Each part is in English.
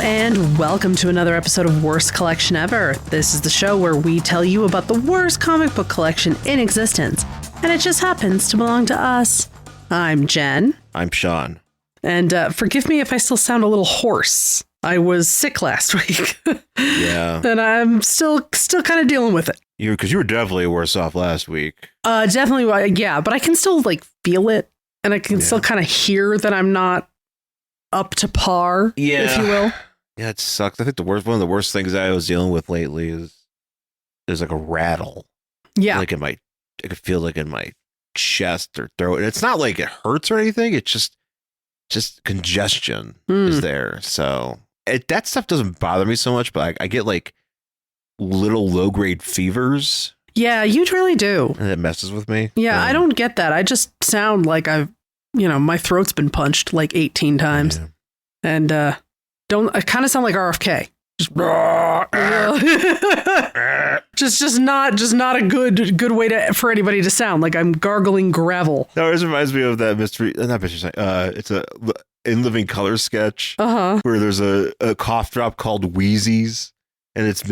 and welcome to another episode of Worst Collection Ever. This is the show where we tell you about the worst comic book collection in existence, and it just happens to belong to us. I'm Jen. I'm Shawn. And forgive me if I still sound a little hoarse. I was sick last week. Yeah. And I'm still kind of dealing with it. Because you were definitely worse off last week. Definitely, yeah. But I can still feel it, and I can still kind of hear that I'm not up to par, if you will. Yeah, it sucks. I think one of the worst things I was dealing with lately is there's like a rattle. Yeah. I could feel like in my chest or throat. And it's not like it hurts or anything. It's just congestion is there. So that stuff doesn't bother me so much, but I get like little low-grade fevers. Yeah, you really do. And it messes with me. Yeah, I don't get that. I just sound like my throat's been punched like 18 times. Yeah. And I kind of sound like RFK. Just not a good way for anybody to sound like I'm gargling gravel. That always reminds me of that it's a In Living Color sketch where there's a cough drop called Wheezies, and it's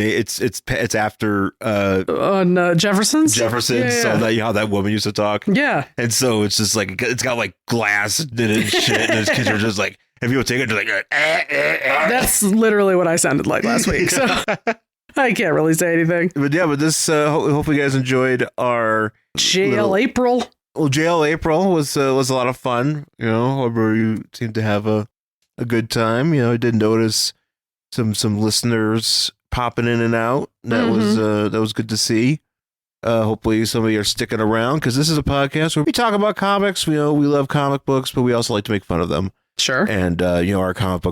after on Jefferson's. Yeah. So that how that woman used to talk. Yeah, and so it's just like it's got like glass in it and shit, and his kids are just like, and people take it to like. That's literally what I sounded like last week. So I can't really say anything. But this hopefully you guys enjoyed our JL April. Well, JL April was a lot of fun. You seemed to have a good time. I did notice some listeners popping in and out. That was good to see. Hopefully some of you are sticking around, because this is a podcast where we talk about comics. We love comic books, but we also like to make fun of them. Sure. And our comic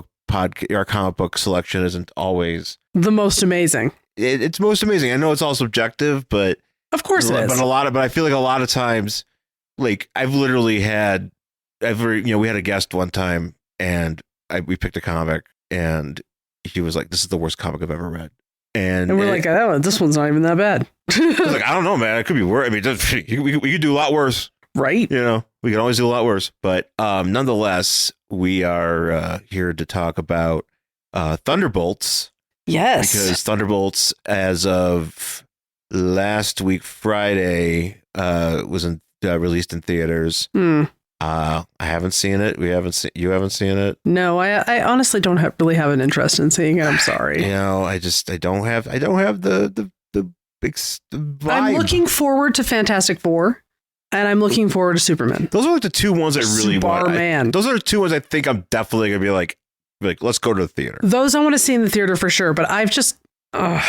book selection isn't always the most amazing. It's most amazing. I know it's all subjective, but of course it is. But I feel like a lot of times, like I've literally had, we had a guest one time, and we picked a comic, and he was like, "This is the worst comic I've ever read," and we're like, "Oh, this one's not even that bad." I was like, "I don't know, man. It could be worse. I mean, we could do a lot worse, right? We can always do a lot worse." But nonetheless, we are here to talk about Thunderbolts. Yes, because Thunderbolts, as of last week Friday, was released in theaters. I haven't seen it. You haven't seen it. No, I honestly don't really have an interest in seeing it. I'm sorry. I don't have the big vibe. I'm looking forward to Fantastic Four, and I'm looking forward to Superman. Those are like the two ones I really want. Those are the two ones I think I'm definitely gonna be like, let's go to the theater. Those I want to see in the theater for sure. But I've just, and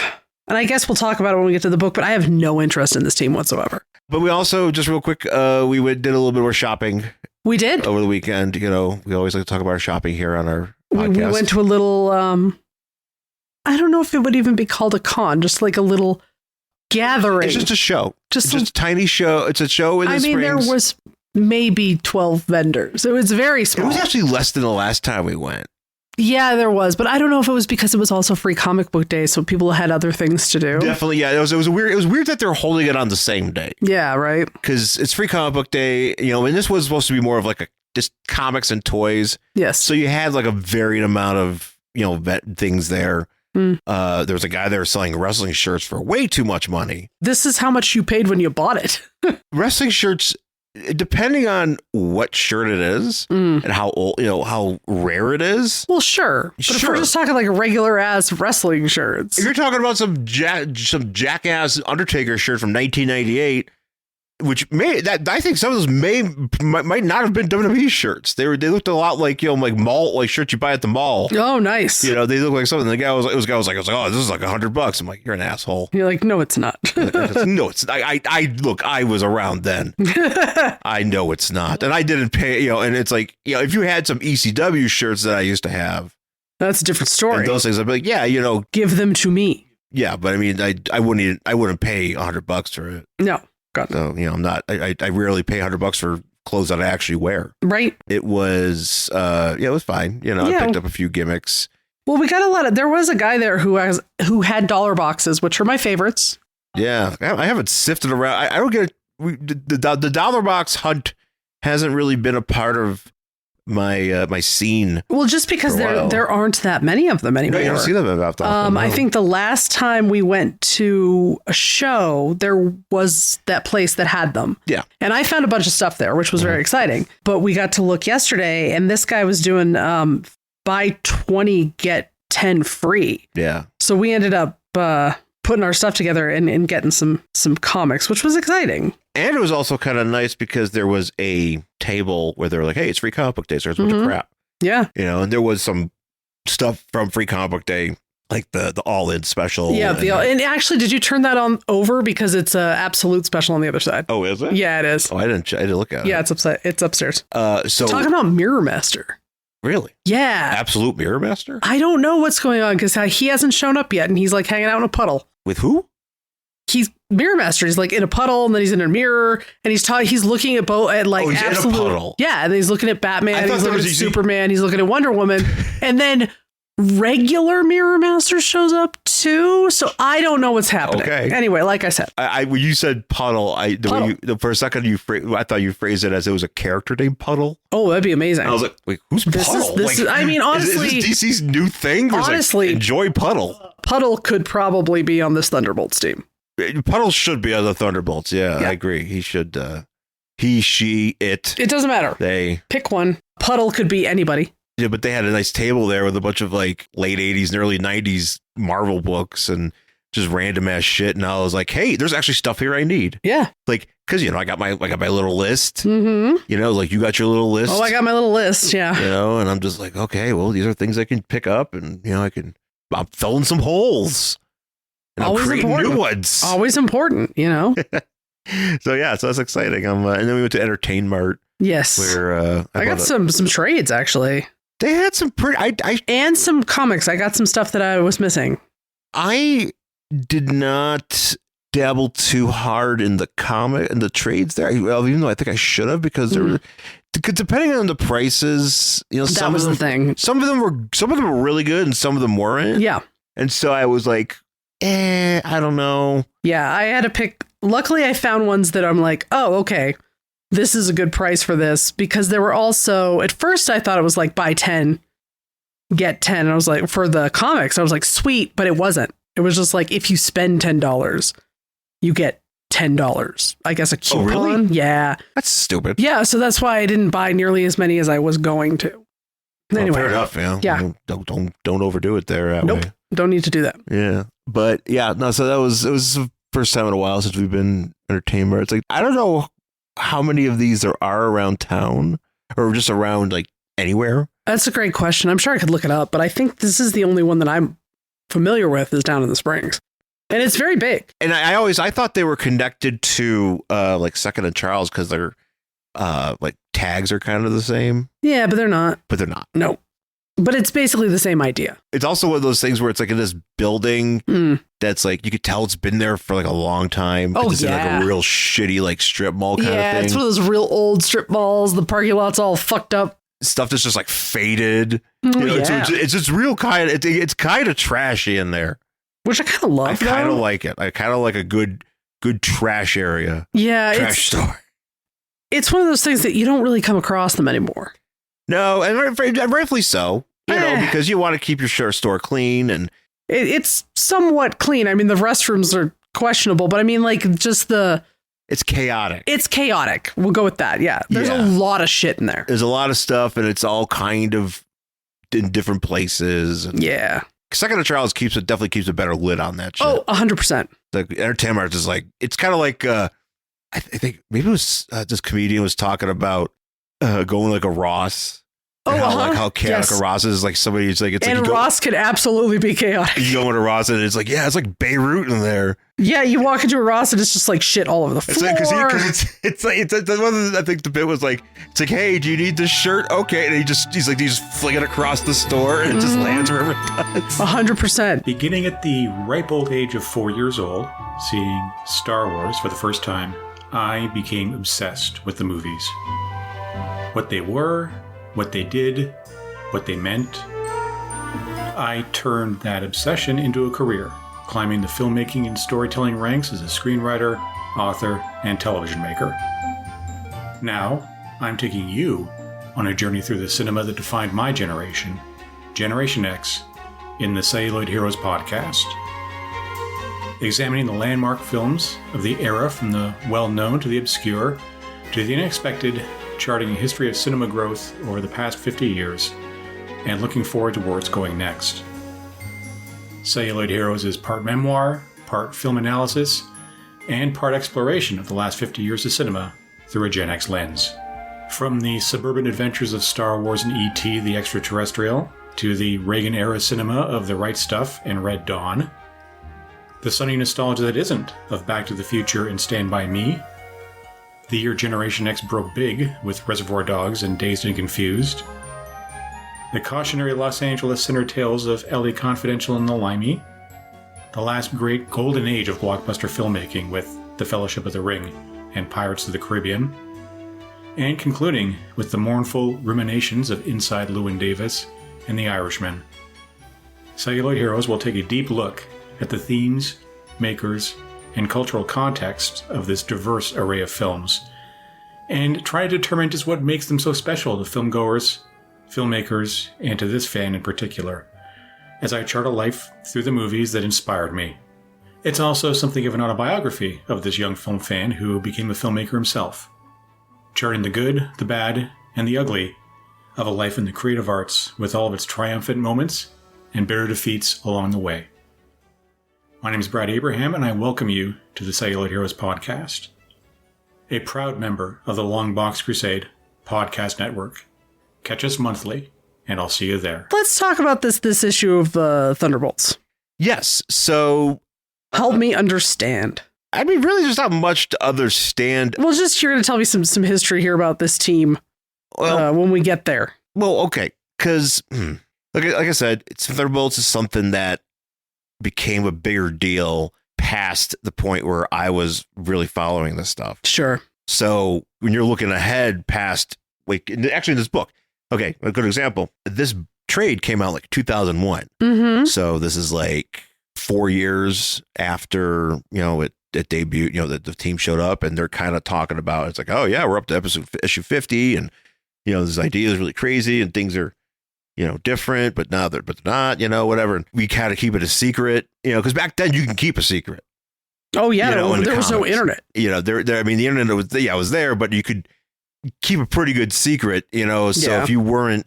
I guess we'll talk about it when we get to the book. But I have no interest in this team whatsoever. But we also, just real quick, did a little bit more shopping. We did over the weekend. We always like to talk about our shopping here on our podcast. We went to a little, I don't know if it would even be called a con, just like a little gathering. It's just a show. Just a tiny show. It's a show in the Springs. There was maybe 12 vendors. It was very small. It was actually less than the last time we went. Yeah, there was, but I don't know if it was because it was also free comic book day, so people had other things to do. Definitely, yeah. It was weird that they're holding it on the same day. Yeah, right. Because it's free comic book day, and this was supposed to be more of like just comics and toys. Yes. So you had like a varied amount of things there. There was a guy there selling wrestling shirts for way too much money. This is how much you paid when you bought it. Wrestling shirts, depending on what shirt it is and how old, how rare it is. Well, sure. But if we're just talking like regular ass wrestling shirts. If you're talking about some jackass Undertaker shirt from 1998, which I think some of those might not have been WWE shirts. They looked a lot like mall shirts you buy at the mall. Oh, nice. They look like something. The guy was like, "Oh, this is like $100." I'm like, "You're an asshole." You're like, "No, it's not." No, it's. I was around then. I know it's not, and I didn't pay. And it's like, if you had some ECW shirts that I used to have, that's a different story. And those things, I'd be like, yeah, give them to me. Yeah, but I mean, I wouldn't pay $100 for it. No. So, I'm not, I rarely pay $100 for clothes that I actually wear. Right. It was, it was fine. I picked up a few gimmicks. Well, we got there was a guy there who had dollar boxes, which are my favorites. Yeah. I haven't sifted around. I don't get the dollar box hunt hasn't really been a part of my scene. Well, just because there aren't that many of them anymore. No, you don't see them about often. I think the last time we went to a show, there was that place that had them. Yeah. And I found a bunch of stuff there, which was very exciting. But we got to look yesterday, and this guy was doing buy 20, get 10 free. Yeah. So we ended up putting our stuff together and getting some comics, which was exciting. And it was also kind of nice because there was a table where they were like, hey, it's free comic book day, so there's a bunch of crap. Yeah. You know, and there was some stuff from Free Comic Book Day, like the all-in special. Yeah. And actually, did you turn that on over? Because it's a absolute special on the other side. Oh, is it? Yeah, it is. Oh, I didn't look at it. Yeah, it's upstairs. So talking about Mirror Master. Really? Yeah. Absolute Mirror Master? I don't know what's going on because he hasn't shown up yet, and he's like hanging out in a puddle. With who? He's Mirror Master. He's like in a puddle, and then he's in a mirror, and he's looking at he's absolute. In a puddle. Yeah, and he's looking at Batman. He's looking at Superman. He's looking at Wonder Woman, and then regular Mirror Master shows up too. So I don't know what's happening. Okay. Anyway, like I said, when you said puddle, for a second I thought you phrased it as it was a character named Puddle. Oh, that'd be amazing. I was like, wait, who's Puddle? I mean, honestly, is this DC's new thing? Honestly, enjoy Puddle. Puddle could probably be on this Thunderbolts team. Puddle should be on the Thunderbolts. Yeah, I agree. He should. He, she, it. It doesn't matter. They pick one. Puddle could be anybody. Yeah, but they had a nice table there with a bunch of like late 80s and early 90s Marvel books and just random ass shit. And I was like, hey, there's actually stuff here I need. Yeah. Like, because, I got my little list. Mm-hmm. Like you got your little list. Oh, I got my little list. Yeah. And I'm just like, okay, well, these are things I can pick up and, I'm filling some holes. And always I'm creating important. New ones. Always important, So that's exciting. And then we went to Entertain Mart. Yes. Where I got some trades, actually. They had some pretty... and some comics. I got some stuff that I was missing. I did not dabble too hard in the trades there. Even though I think I should have, because depending on the prices, that was the thing. Some of them were really good and some of them weren't. Yeah. And so I was like, I don't know. Yeah, I had to pick. Luckily, I found ones that I'm like, oh, okay, this is a good price for this, because there were also, at first I thought it was like buy 10, get 10. And I was like, for the comics, I was like, sweet, but it wasn't. It was just like, if you spend $10, you get $10. I guess a coupon. Oh, really? Yeah. That's stupid. Yeah, so that's why I didn't buy nearly as many as I was going to. Anyway, fair enough, yeah. Don't overdo it there. That nope. way. Don't need to do that. Yeah. But yeah, no, so it was the first time in a while since we've been entertainment. It's like, I don't know how many of these there are around town or just around like anywhere. That's a great question. I'm sure I could look it up, but I think this is the only one that I'm familiar with is down in the Springs. And it's very big. And I thought they were connected to like Second and Charles because their like tags are kind of the same. Yeah, but they're not. No. But it's basically the same idea. It's also one of those things where it's like in this building that's like, you could tell it's been there for like a long time. Oh, it's in like a real shitty like strip mall kind of thing. Yeah, it's one of those real old strip malls. The parking lot's all fucked up. Stuff that's just like faded. So it's just real kind of, it's kind of trashy in there. Which I kind of love. I kind of like it. I kind of like a good trash area. Yeah. Trash store. It's one of those things that you don't really come across them anymore. No, and rightfully so, because you want to keep your store clean, and it's somewhat clean. I mean, the restrooms are questionable, but I mean, like, just it's chaotic. It's chaotic. We'll go with that. Yeah. There's a lot of shit in there. There's a lot of stuff, and it's all kind of in different places. And yeah. Second of Charles definitely keeps a better lid on that shit. Oh, 100%. The Entertainment Arts is like, it's kind of like, I think maybe it was this comedian was talking about going like a Ross. Oh, how chaotic a Ross is. Like somebody, it's like, Ross can absolutely be chaotic. You go into Ross and it's like, it's like Beirut in there. Yeah, you walk into a Ross and it's just like shit all over the floor. It's like one of the, I think the bit was like, it's like, hey, do you need this shirt? Okay, and he's just fling it across the store and it just lands wherever it does. 100%. Beginning at the ripe old age of 4 years old, seeing Star Wars for the first time, I became obsessed with the movies. What they were, what they did, what they meant. I turned that obsession into a career, climbing the filmmaking and storytelling ranks as a screenwriter, author, and television maker. Now, I'm taking you on a journey through the cinema that defined my generation, Generation X, in the Celluloid Heroes podcast. Examining the landmark films of the era from the well-known to the obscure to the unexpected, charting a history of cinema growth over the past 50 years, and looking forward to where it's going next. Celluloid Heroes is part memoir, part film analysis, and part exploration of the last 50 years of cinema through a Gen X lens. From the suburban adventures of Star Wars and E.T. the Extraterrestrial, to the Reagan-era cinema of The Right Stuff and Red Dawn, the sunny nostalgia that isn't of Back to the Future and Stand By Me, the year Generation X broke big with Reservoir Dogs and Dazed and Confused, the cautionary Los Angeles center tales of L.A. Confidential and The Limey, the last great golden age of blockbuster filmmaking with The Fellowship of the Ring and Pirates of the Caribbean, and concluding with the mournful ruminations of Inside Llewyn Davis and The Irishman. Celluloid Heroes will take a deep look at the themes, makers, and cultural context of this diverse array of films, and try to determine just what makes them so special to filmgoers, filmmakers, and to this fan in particular, as I chart a life through the movies that inspired me. It's also something of an autobiography of this young film fan who became a filmmaker himself, charting the good, the bad, and the ugly of a life in the creative arts with all of its triumphant moments and bitter defeats along the way. My name is Brad Abraham, and I welcome you to the Celluloid Heroes podcast, a proud member of the Long Box Crusade podcast network. Catch us monthly, and I'll see you there. Let's talk about this issue of Thunderbolts. Yes. So help me understand. I mean, really, there's not much to understand. Well, just you're going to tell me some history here about this team when we get there. Well, okay, because like I said, Thunderbolts is something that became a bigger deal past the point where I was really following this stuff. Sure. So when you're looking ahead past, actually in this book, okay, a good example, this trade came out like 2001. Mm-hmm. So this is like 4 years after, it debuted, the team showed up, and they're kind of talking about, it's like, oh yeah, we're up to issue 50, and this idea is really crazy and things are, different, but now they're not, whatever. And we kind of keep it a secret, because back then you can keep a secret. Oh yeah, there was no internet. I mean, the internet was there, but you could keep a pretty good secret, so if you weren't,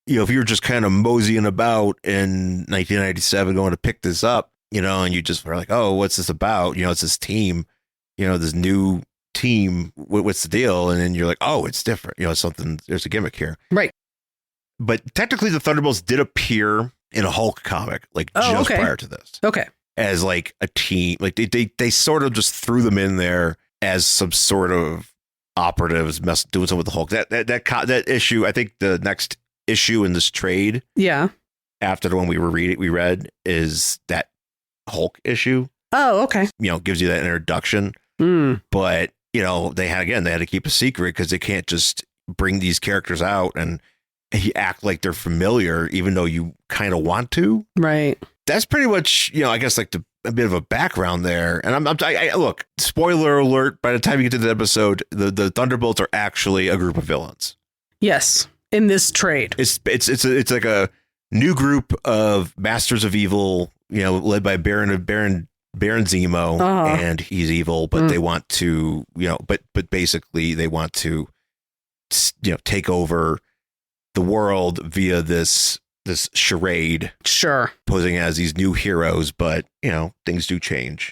if you were just kind of moseying about in 1997 going to pick this up, and you just were like, oh, what's this about? It's this team, this new team. What's the deal? And then you're like, oh, it's different. It's something, there's a gimmick here. Right. But technically the Thunderbolts did appear in a Hulk comic, just prior to this. Okay. As like a team, like they sort of just threw them in there as some sort of operatives doing something with the Hulk. That issue, I think the next issue in this trade. Yeah. After the one we read is that Hulk issue. Oh, okay. Gives you that introduction. But, they had to keep a secret because they can't just bring these characters out and act like they're familiar, even though you kind of want to. Right. That's pretty much, I guess like a bit of a background there. And I look, spoiler alert, by the time you get to the episode, the Thunderbolts are actually a group of villains. Yes. In this trade. It's like a new group of masters of evil, led by Baron Zemo, and he's evil, but they want to, but basically they want to, take over the world via this charade. Sure. Posing as these new heroes, but things do change.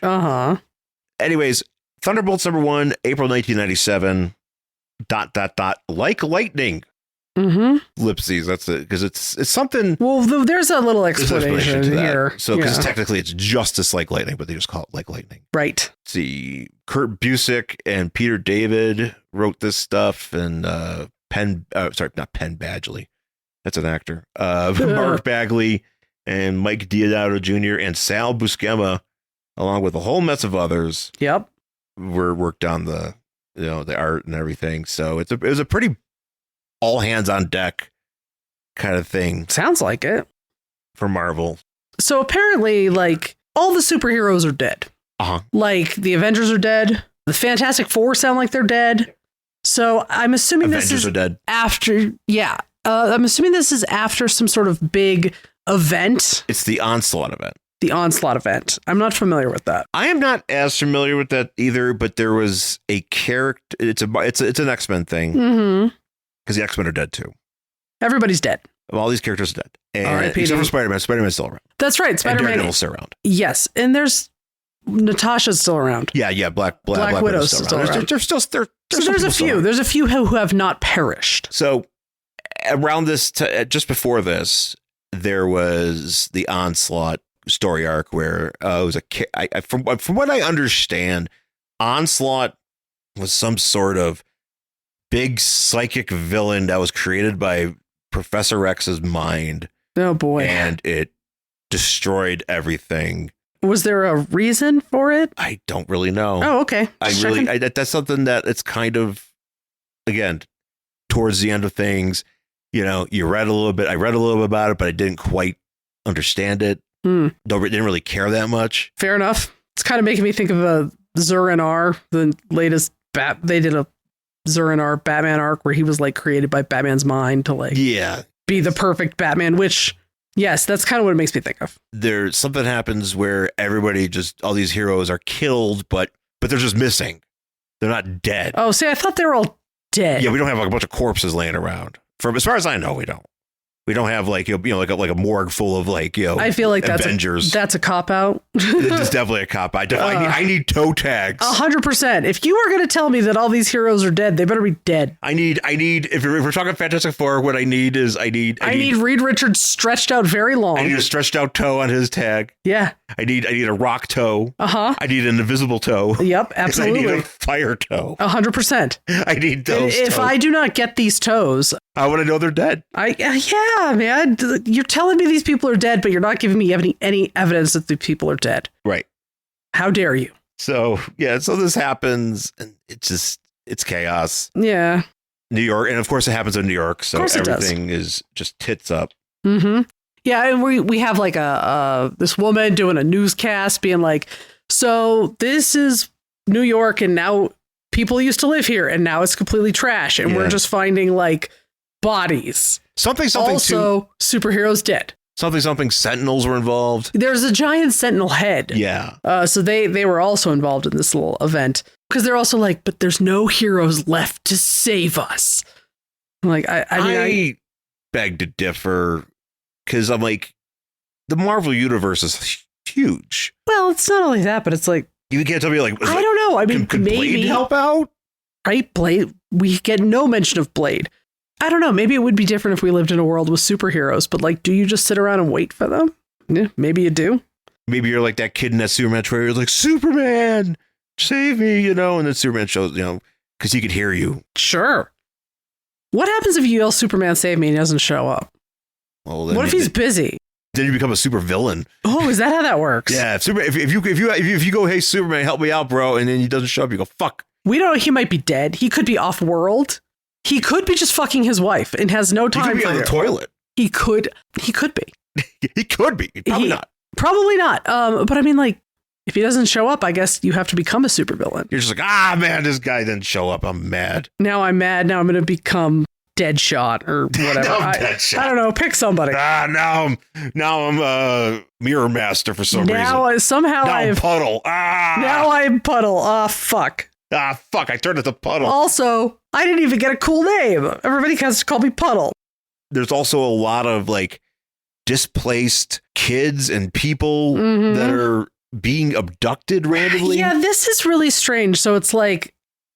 Anyways, Thunderbolts #1, April 1997. ... Like lightning. Ellipses. That's it, because it's something. Well, there's a little explanation here. So, because technically it's Justice Like Lightning, but they just call it Like Lightning. Right. Let's see, Kurt Busiek and Peter David wrote this stuff, and not Penn Badgley. That's an actor. Mark Bagley and Mike Diodato Jr. and Sal Buscema, along with a whole mess of others. Yep. Worked on the art and everything. So it was a pretty all hands on deck kind of thing. Sounds like it. For Marvel. So apparently, all the superheroes are dead. Like the Avengers are dead. The Fantastic Four sound like they're dead. So I'm assuming Avengers this is are dead. after. Yeah. I'm assuming this is after some sort of big event. It's the Onslaught event. The Onslaught event. I'm not familiar with that. I am not as familiar with that either, but there was a character. It's an X-Men thing because the X-Men are dead too. Everybody's dead. All these characters are dead, and R.I.P. except for Spider-Man. Spider-Man's still around. That's right. And Spider-Man. Daredevil's still around. Yes, and there's Natasha's still around. Yeah. Black Widow's still around. There's So there's a few. There's a few who have not perished. So around this, just before this, there was the Onslaught story arc where it was from what I understand, Onslaught was some sort of big psychic villain that was created by Professor X's mind. Oh boy. And it destroyed everything. Was there a reason for it? I don't really know. Oh, okay. That's something that it's kind of, again, towards the end of things, you read a little bit. I read a little bit about it, but I didn't quite understand it. Didn't really care that much. Fair enough. It's kind of making me think of a Zur-En-Arr, the latest they did a Zur-En-Arr Batman arc where he was like created by Batman's mind to be the perfect Batman, which yes, that's kind of what it makes me think of. There's something happens where everybody all these heroes are killed, but they're just missing. They're not dead. Oh, see, I thought they were all dead. Yeah, we don't have like a bunch of corpses laying around. As far as I know, we don't. We don't have like like a morgue full of I feel like Avengers. That's a cop out. It's definitely a cop out. I need toe tags. 100%. If you were going to tell me that all these heroes are dead, they better be dead. I need. If we're talking Fantastic Four, what I need is I need Reed Richards stretched out very long. I need a stretched out toe on his tag. Yeah. I need a rock toe. I need an invisible toe. Yep, absolutely. I need a fire toe. 100%. I need those. If I do not get these toes, I want to know they're dead. Yeah, man. You're telling me these people are dead, but you're not giving me any evidence that the people are dead. Right. How dare you? So this happens, and it's chaos. Yeah. New York, and of course it happens in New York, so everything is just tits up. Mm-hmm. Yeah, and we have like this woman doing a newscast being like, so this is New York, and now people used to live here, and now it's completely trash, and we're just finding like bodies. Something also, superheroes dead. Something Sentinels were involved. There's a giant Sentinel head. Yeah. So they were also involved in this little event because they're also like, but there's no heroes left to save us. Like, I beg to differ because I'm like, the Marvel universe is huge. Well, it's not only that, but it's like, you can't tell me like, I don't know. I mean, could maybe Blade help out? Right? Blade. We get no mention of Blade. I don't know. Maybe it would be different if we lived in a world with superheroes, but like, do you just sit around and wait for them? Yeah, maybe you do. Maybe you're like that kid in that Superman trailer. You're like, Superman, save me, and then Superman shows, because he could hear you. Sure. What happens if you yell Superman, save me, and he doesn't show up? Well, what if he's busy? Then you become a super villain. Oh, is that how that works? Yeah. If you go, hey, Superman, help me out, bro, and then he doesn't show up, you go, fuck. We don't know. He might be dead. He could be off world. He could be just fucking his wife and has no time. He could be on the toilet. He could be. He could be. Probably not. Probably not. But I mean, like, if he doesn't show up, I guess you have to become a supervillain. You're just like, man, this guy didn't show up. I'm mad. Now I'm mad. Now I'm going to become Deadshot or whatever. Deadshot. I don't know. Pick somebody. Now I'm Mirror Master for some reason. Now I'm Puddle. Now I'm Puddle. Fuck. Fuck, I turned into Puddle. Also, I didn't even get a cool name. Everybody has to call me Puddle. There's also a lot of like displaced kids and people that are being abducted randomly. Yeah, this is really strange. So it's like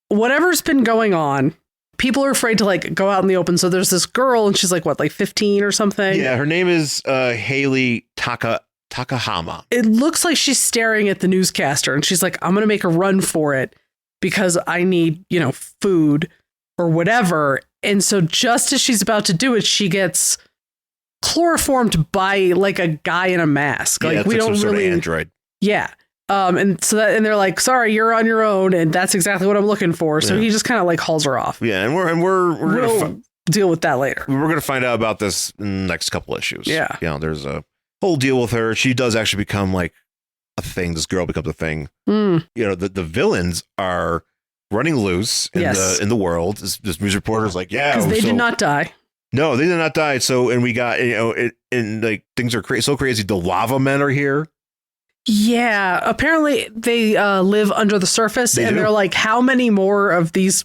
whatever's been going on, people are afraid to like go out in the open. So there's this girl and she's like, what, like 15 or something? Yeah, her name is Haley Takahama. It looks like she's staring at the newscaster and she's like, I'm going to make a run for it because I need, food or whatever. And so just as she's about to do it, she gets chloroformed by like a guy in a mask. Yeah, like we don't some really sort of android. Yeah. And they're like, sorry, you're on your own. And that's exactly what I'm looking for. So he just kind of like hauls her off. Yeah. And we're we'll deal with that later. We're going to find out about this in the next couple issues. Yeah. There's a whole deal with her. She does actually become like a thing. This girl becomes a thing. The villains are running loose in the world. This news reporter's like, yeah, because they did not die. No, they did not die. So, and we got, and like things are so crazy. The lava men are here. Yeah, apparently they live under the surface, they're like, how many more of these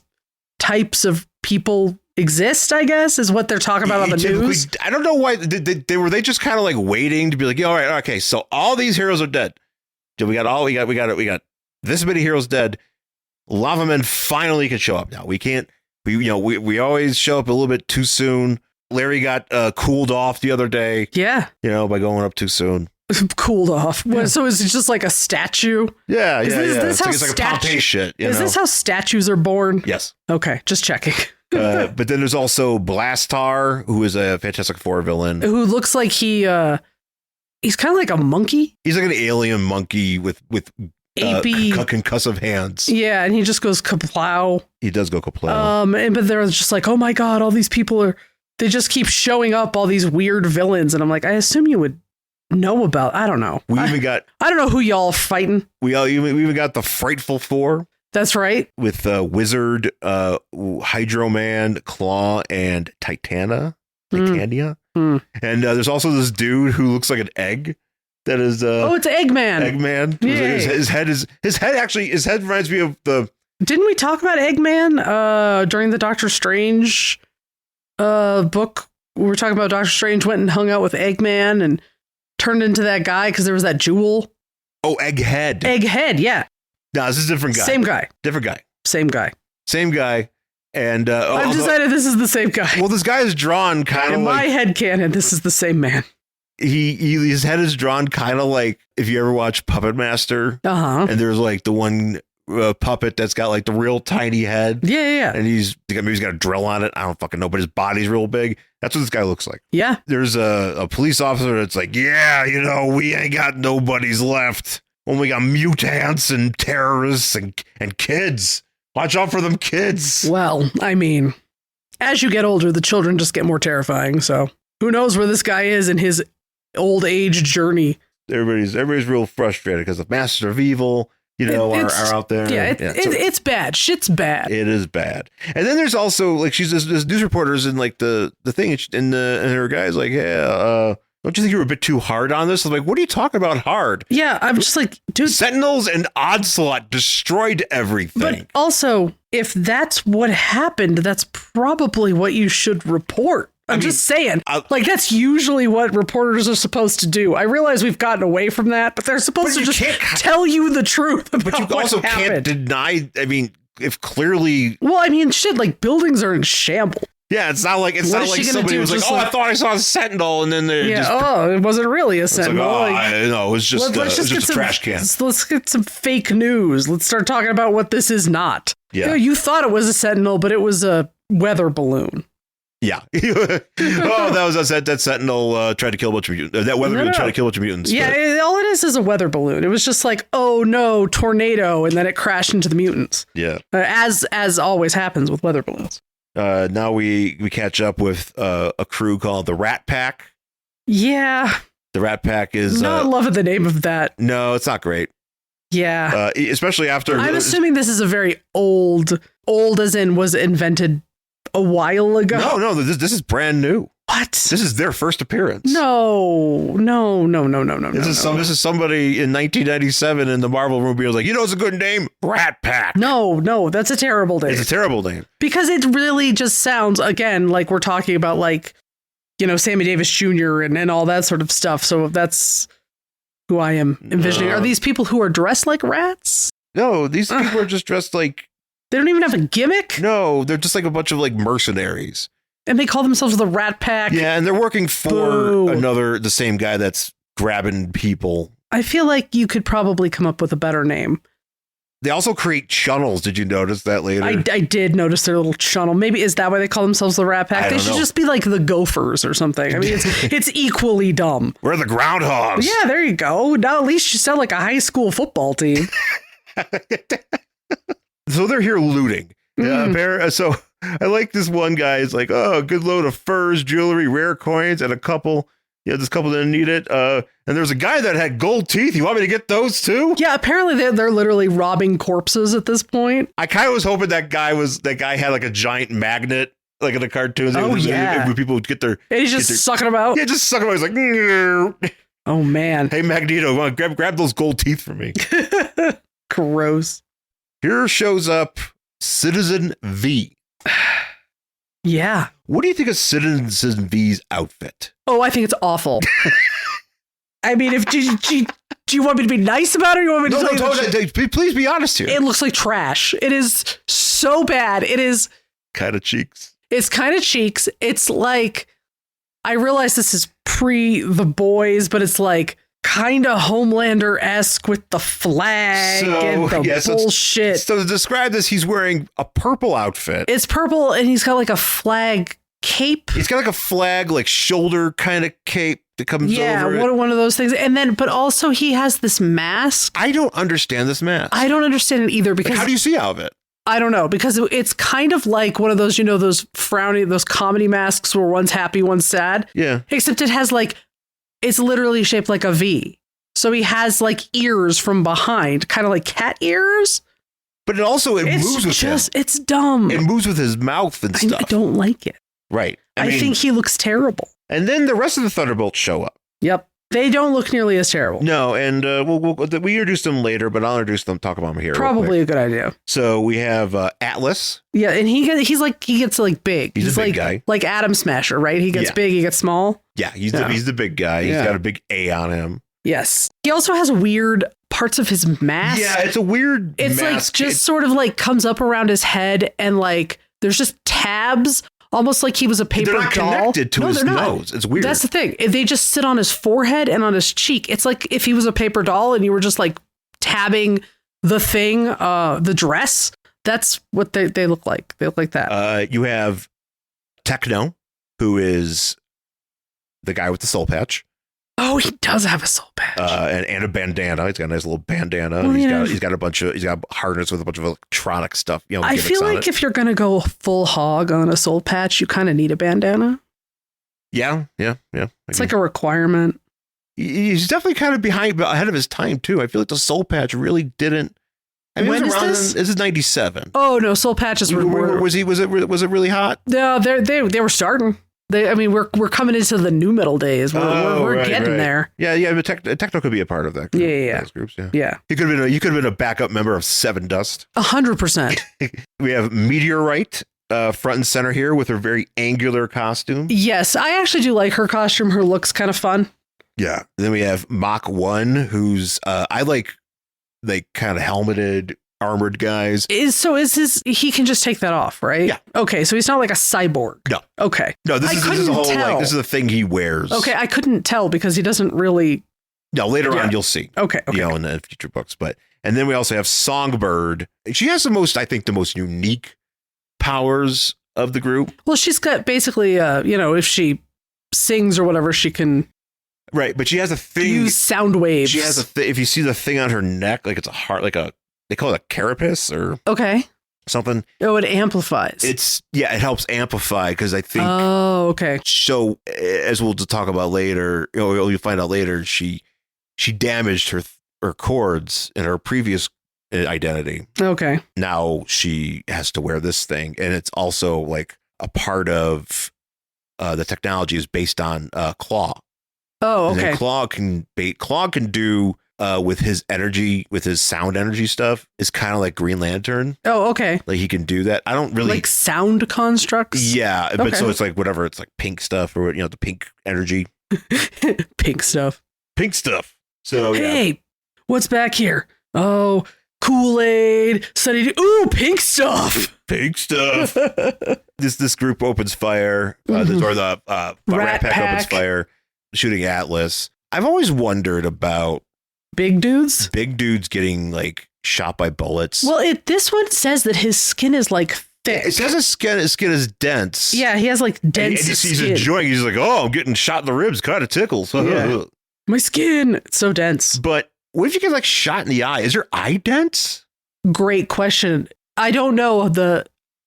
types of people exist, I guess, is what they're talking about on the news. I don't know why they just kind of like waiting to be like, all right, okay, so all these heroes are dead. We got this many heroes dead. Lava men finally can show up now. We always show up a little bit too soon. Larry got cooled off the other day. Yeah. By going up too soon. Cooled off. Yeah. So is it just like a statue? Yeah, It's like a Pompeii shit. Is this how statues are born? Yes. Okay, just checking. But then there's also Blastar, who is a Fantastic Four villain. Who looks like he's kind of like a monkey. He's like an alien monkey with concussive hands. Yeah, and he just goes kaplow. He does go kaplow. But they're just like, oh my God, all these people they just keep showing up, all these weird villains. And I'm like, I assume you would know about, I don't know. I don't know who y'all are fighting. We even got the Frightful Four. That's right. With Wizard, Hydro Man, Claw, and Titania. And there's also this dude who looks like an egg. That is it's Eggman. Eggman. His head reminds me of the. Didn't we talk about Eggman during the Doctor Strange book? We were talking about Doctor Strange went and hung out with Eggman and turned into that guy because there was that jewel. Oh, Egghead, yeah. No, this is a different guy. Same guy. Different guy. Same guy. And I've decided this is the same guy. Well, this guy is drawn kind of in my head canon. This is the same man. His head is drawn kind of like if you ever watch Puppet Master. And there's like the one puppet that's got like the real tiny head. Yeah. And maybe he's got a drill on it. I don't fucking know, but his body's real big. That's what this guy looks like. Yeah. There's a police officer that's like, yeah, we ain't got nobodies left. Only got mutants and terrorists and kids. Watch out for them kids. Well, I mean, as you get older, the children just get more terrifying. So who knows where this guy is in his old age journey. Everybody's real frustrated because the Masters of Evil, are out there. Yeah, it's bad. Shit's bad. It is bad. And then there's also like she's this news reporter's in like the thing and her guy's like, yeah, don't you think you were a bit too hard on this? I'm like, what are you talking about hard? Yeah, I'm just like, dude. Sentinels and Onslaught destroyed everything. But also, if that's what happened, that's probably what you should report. I'm just saying, like, that's usually what reporters are supposed to do. I realize we've gotten away from that, but they're supposed to just tell you the truth about what happened. But you also can't deny, if clearly... Well, shit, like, buildings are in shambles. Yeah, it's not like somebody was like, I thought I saw a sentinel, and then it wasn't really a sentinel. No, it was just a trash can. Let's get some fake news. Let's start talking about what this is not. Yeah, you thought it was a sentinel, but it was a weather balloon. Yeah. That sentinel tried to kill a bunch of mutants. That weather balloon tried to kill a bunch of mutants. Yeah, all it is a weather balloon. It was just like, oh no, tornado, and then it crashed into the mutants. Yeah, as always happens with weather balloons. Now we catch up with a crew called the Rat Pack. Yeah. The Rat Pack is not loving the name of that. No, it's not great. Yeah. Especially after. I'm assuming this is a very old as in was invented a while ago. No, this is brand new. What? This is their first appearance. No. This is somebody in 1997 in the Marvel room was like, it's a good name, Rat Pack. No, that's a terrible name. It's a terrible name. Because it really just sounds, again, like we're talking about like, Sammy Davis Jr. and all that sort of stuff. So that's who I am envisioning. Are these people who are dressed like rats? No, these people are just dressed like... They don't even have a gimmick? No, they're just like a bunch of like mercenaries. And they call themselves the Rat Pack. Yeah, and they're working for the same guy that's grabbing people. I feel like you could probably come up with a better name. They also create channels. Did you notice that later? I did notice their little channel. Maybe is that why they call themselves the Rat Pack? They should just be like the Gophers or something. It's equally dumb. We're the Groundhogs. Yeah, there you go. Now at least you sound like a high school football team. So they're here looting. So I like this one guy is like, oh, a good load of furs, jewelry, rare coins, and a couple Yeah, this couple didn't need it. And there's a guy that had gold teeth. You want me to get those too? Yeah, apparently they're literally robbing corpses at this point. I kind of was hoping that guy had like a giant magnet, like in the cartoons. Oh, yeah. When people would get their... And he's just sucking them out? Yeah, just sucking them out. He's like... "Nyeh." Oh, man. Hey, Magneto, grab those gold teeth for me. Gross. Here shows up Citizen V. Yeah. What do you think of Citizen V's outfit? Oh, I think it's awful. I mean, do you want me to be nice about it, or you want me to tell you? Please be honest here. It looks like trash. It is so bad. It is kind of cheeks. It's kind of cheeks. It's like, I realize this is pre The Boys, but it's like kind of Homelander-esque with the flag and the bullshit. So to describe this, he's wearing a purple outfit. It's purple, and he's got like a flag cape. He's got like a flag, like shoulder kind of cape that comes over. Yeah, one of those things. And then, but also he has this mask. I don't understand this mask. I don't understand it either, because how do you see out of it? I don't know, because it's kind of like one of those, those frowny, those comedy masks where one's happy, one's sad. Yeah. Except it has like, it's literally shaped like a V. So he has like ears from behind, kind of like cat ears. But it moves with him. It's dumb. It moves with his mouth and stuff. I don't like it. Right. I think he looks terrible. And then the rest of the Thunderbolts show up. Yep. They don't look nearly as terrible. No, and we introduce them later, but I'll introduce them, talk about them here. Probably a good idea. So we have Atlas. Yeah, and he gets like big. He's a big like, guy. Like Atom Smasher, right? He gets big, he gets small. Yeah, he's the big guy. He's got a big A on him. Yes. He also has weird parts of his mask. Yeah, it's a weird It's mask. like just sort of like comes up around his head, and like there's just tabs, almost like he was a paper doll. They're not connected to his nose. It's weird. That's the thing. They just sit on his forehead and on his cheek. It's like if he was a paper doll and you were just like tabbing the thing, the dress. That's what they look like. They look like that. You have Techno, who is the guy with the soul patch. Oh, he does have a soul patch. And a bandana. He's got a nice little bandana. Oh, he's got a harness with a bunch of electronic stuff. I feel like if you're gonna go full hog on a soul patch, you kind of need a bandana. Yeah. It's like a requirement. He's definitely kind of ahead of his time too. I feel like the soul patch really didn't. I mean, when is this? This is 97. Oh no, soul patches were. Was it really hot? No, they were starting. We're coming into the new metal days. We're getting there. Yeah. But Techno could be a part of that. Yeah. Those groups. Yeah. You could have been a backup member of Seven Dust. 100%. We have Meteorite front and center here with her very angular costume. Yes, I actually do like her costume. Her look's kind of fun. Yeah. Then we have Mach 1, who's I like kind of helmeted, armored guys. He can just take that off, right? Yeah. Okay, so he's not like a cyborg. No. Okay. No, this is a whole this is the thing he wears. Okay, I couldn't tell because he doesn't really. No, later on you'll see. Okay. In the future books, and then we also have Songbird. She has the most unique powers of the group. Well, she's got basically if she sings or whatever, she can. Right, but she has a thing. Use sound waves. She has if you see the thing on her neck, like it's a heart, they call it a carapace or something. Oh, it amplifies. It helps amplify because I think. Oh, okay. So as we'll talk about later, you'll find out later, she damaged her cords in her previous identity. Okay. Now she has to wear this thing, and it's also like a part of the technology is based on Claw. Oh, okay. And Claw can do with his energy, with his sound energy stuff, is kind of like Green Lantern. Oh, okay. Like he can do that. I don't really like sound constructs. Yeah, but so it's like whatever. It's like pink stuff or the pink energy. Pink stuff. So hey, what's back here? Oh, Kool-Aid, Sunny. Ooh, pink stuff. This group opens fire, or the Rat Pack opens fire, shooting Atlas. I've always wondered about big dudes getting like shot by bullets. Well, this one says that his skin is like thick. It says his skin is dense. Yeah, he has like dense skin. He's enjoying. He's like, oh, I'm getting shot in the ribs. Kind of tickles. Yeah. My skin, it's so dense. But what if you get like shot in the eye? Is your eye dense? Great question. I don't know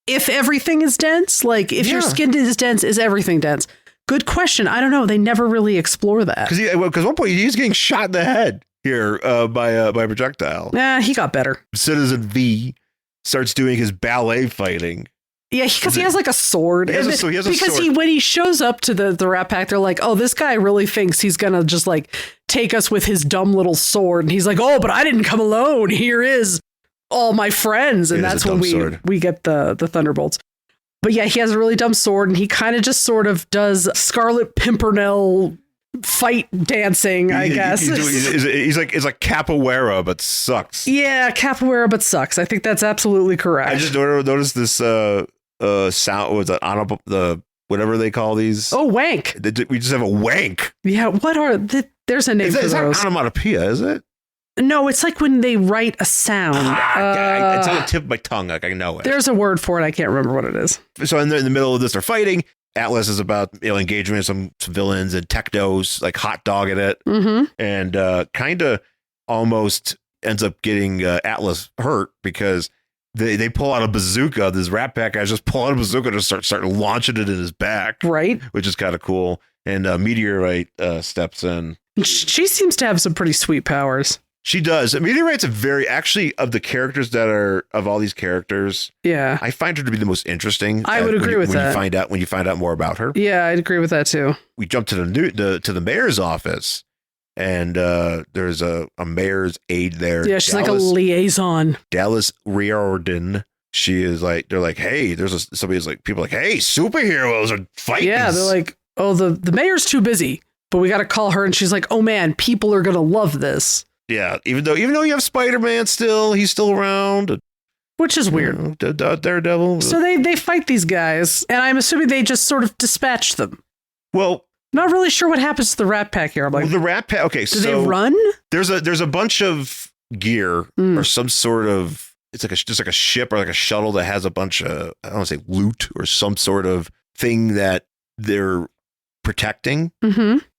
if everything is dense. Like if your skin is dense, is everything dense? Good question. I don't know. They never really explore that. Because one point he's getting shot in the head here by a projectile. Nah, he got better. Citizen V starts doing his ballet fighting. Yeah, because he has like a sword. He has a sword. When he shows up to the Rat Pack, they're like, oh, this guy really thinks he's going to just like take us with his dumb little sword. And he's like, oh, but I didn't come alone. Here is all my friends. And that's when we get the Thunderbolts. But yeah, he has a really dumb sword, and he kind of just sort of does Scarlet Pimpernel fight dancing, I guess. He's like, it's like capoeira, but sucks. Yeah, capoeira, but sucks. I think that's absolutely correct. I just noticed this sound was honorable, the whatever they call these. Oh, wank. We just have a wank. Yeah, what are there's a name for those. It's not onomatopoeia, is it? No, it's like when they write a sound. It's on the tip of my tongue. Like I know it. There's a word for it. I can't remember what it is. So in the middle of this, they're fighting. Atlas is about engaging with some villains, and Techno's like hot dogging it, and kind of almost ends up getting Atlas hurt because they pull out a bazooka. This Rat Pack guys just pull out a bazooka and start launching it in his back, right? Which is kind of cool. And Meteorite steps in. She seems to have some pretty sweet powers. She does. Meteorite's of the characters of all these characters. Yeah, I find her to be the most interesting. I would agree with that. When you find out more about her. Yeah, I'd agree with that too. We jump to the mayor's office, and there's a mayor's aide there. Yeah, she's like a liaison. Dallas Riordan. She is like, they're like, hey, somebody's like, people are like, hey, superheroes are fighting. Yeah, they're like, oh, the mayor's too busy, but we got to call her, and she's like, oh man, people are gonna love this. Yeah, even though you have Spider-Man still, he's still around. Which is weird. Daredevil. So they fight these guys, and I'm assuming they just sort of dispatch them. Well, not really sure what happens to the Rat Pack here. I'm like, the Rat Pack. Okay, do they run? There's a bunch of gear or some sort of. It's like just like a ship or like a shuttle that has a bunch of, I don't want to say loot or some sort of thing that they're protecting,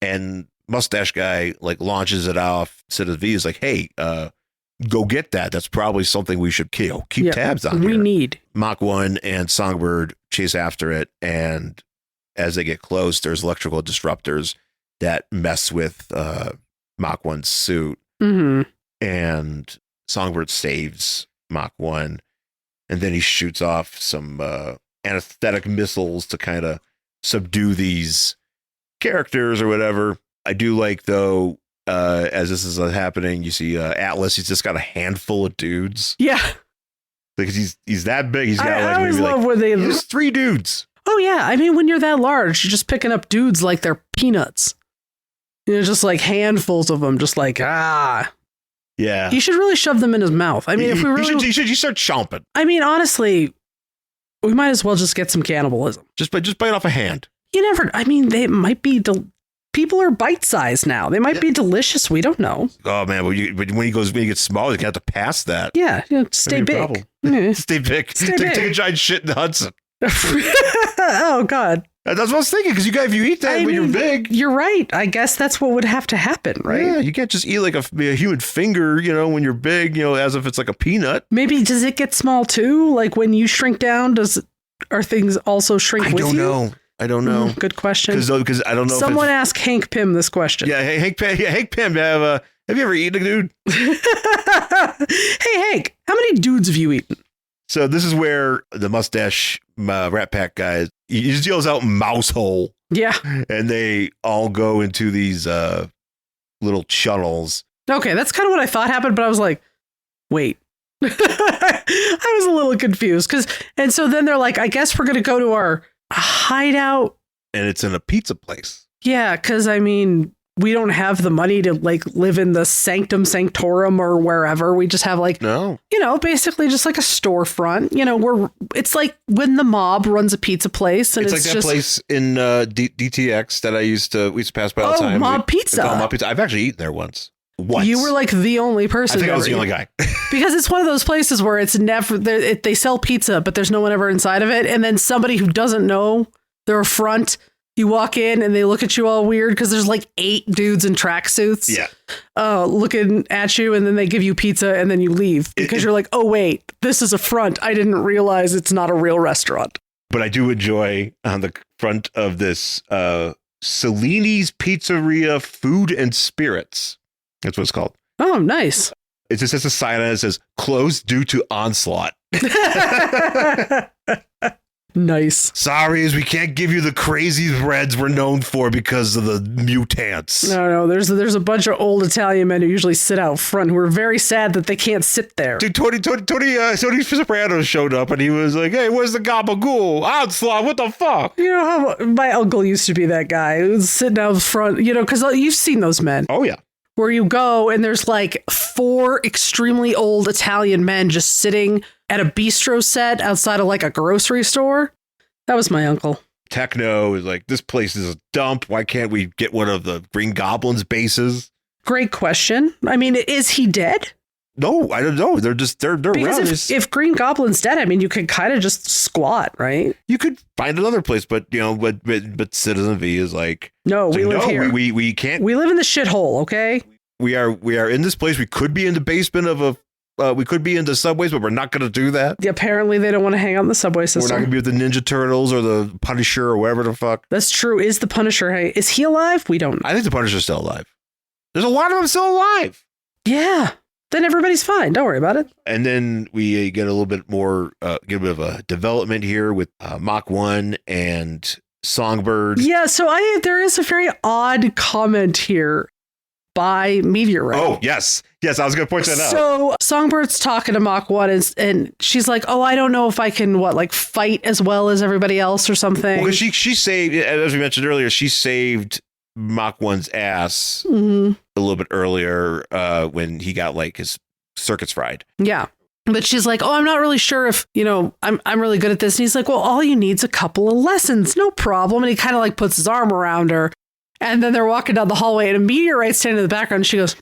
and Mustache Guy like launches it off. Citizen V is like, hey, go get that. That's probably something we should keep tabs on. We need. Mach 1 and Songbird chase after it, and as they get close, there's electrical disruptors that mess with Mach 1's suit, and Songbird saves Mach 1, and then he shoots off some anesthetic missiles to kind of subdue these characters or whatever. I do like, though, as this is happening, you see Atlas. He's just got a handful of dudes. Yeah, because he's that big. He's got I always love where they just 3 dudes. Oh yeah, I mean when you're that large, you're just picking up dudes like they're peanuts. Just like handfuls of them, just like Yeah, he should really shove them in his mouth. I mean, if we really, you should start chomping. I mean, honestly, we might as well just get some cannibalism. Just bite off a hand. You never. I mean, they might be. People are bite-sized now. They might be delicious. We don't know. Oh man, but when he gets small, you have to pass that. Yeah, stay big. Stay big. Take a giant shit in the Hudson. Oh God. That's what I was thinking. Because if you eat that when you're big, you're right. I guess that's what would have to happen, right? Yeah, you can't just eat like a human finger. When you're big, as if it's like a peanut. Maybe does it get small too? Like when you shrink down, are things also shrink with you? I don't know. Good question. Because I don't know. Someone ask Hank Pym this question. Yeah, hey, Hank Pym. Have you ever eaten a dude? Hey, Hank, how many dudes have you eaten? So this is where the mustache Rat Pack guys, he just yells out "mouse hole." Yeah, and they all go into these little channels. Okay, that's kind of what I thought happened, but I was like, wait. I was a little confused and so then they're like, I guess we're gonna go to our hideout, and it's in a pizza place. Yeah, because I mean, we don't have the money to like live in the sanctum sanctorum or wherever. We just have like basically just like a storefront. It's like when the mob runs a pizza place, and it's like that place in DTX that we used to pass by all the time. Mob Pizza. Mob Pizza. I've actually eaten there once. You were like the only person. I think I was the only guy. Because it's one of those places where it's never they sell pizza, but there's no one ever inside of it. And then somebody who doesn't know they're a front, you walk in and they look at you all weird because there's like 8 dudes in tracksuits. Yeah. Looking at you, and then they give you pizza and then you leave because you're like, oh wait, this is a front. I didn't realize it's not a real restaurant. But I do enjoy on the front of this Cellini's Pizzeria Food and Spirits. That's what it's called. Oh, nice. It just has a sign on it that says closed due to Onslaught. Nice. Sorry, as we can't give you the crazy breads we're known for because of the mutants. No, there's a bunch of old Italian men who usually sit out front who are very sad that they can't sit there. Dude, Tony Soprano showed up and he was like, "Hey, where's the gabagool? Onslaught, what the fuck?" You know how my uncle used to be that guy who's sitting out front, you know, because you've seen those men. Oh, yeah. Where you go and there's like 4 extremely old Italian men just sitting at a bistro set outside of like a grocery store. That was my uncle. Techno is like, this place is a dump. Why can't we get one of the Green Goblin's bases? Great question. I mean, is he dead? No, I don't know. They're because around. If Green Goblin's dead, I mean, you could kind of just squat, right? You could find another place, but you know, but Citizen V is like, no, we live here. We can't. We live in the shithole. Okay. We are in this place. We could be in the basement of a. We could be in the subways, but we're not going to do that. Apparently, they don't want to hang out in the subway system. We're not going to be with the Ninja Turtles or the Punisher or whatever the fuck. That's true. Is the Punisher? Hey, is he alive? We don't know. I think the Punisher's still alive. There's a lot of them still alive. Yeah. Then everybody's fine. Don't worry about it. And then we get a little bit more, get a bit of a development here with Mach 1 and Songbird. Yeah. So there is a very odd comment here by Meteorite. Oh, yes. Yes, I was going to point that out. So Songbird's talking to Mach 1 and she's like, oh, I don't know if I can, fight as well as everybody else or something. Well, she saved, as we mentioned earlier, she saved Mach 1's ass a little bit earlier when he got, his circuits fried. Yeah. But she's like, oh, I'm not really sure if, I'm really good at this. And he's like, well, all you need's a couple of lessons. No problem. And he kind of puts his arm around her. And then they're walking down the hallway and a Meteorite's standing in the background. And she goes,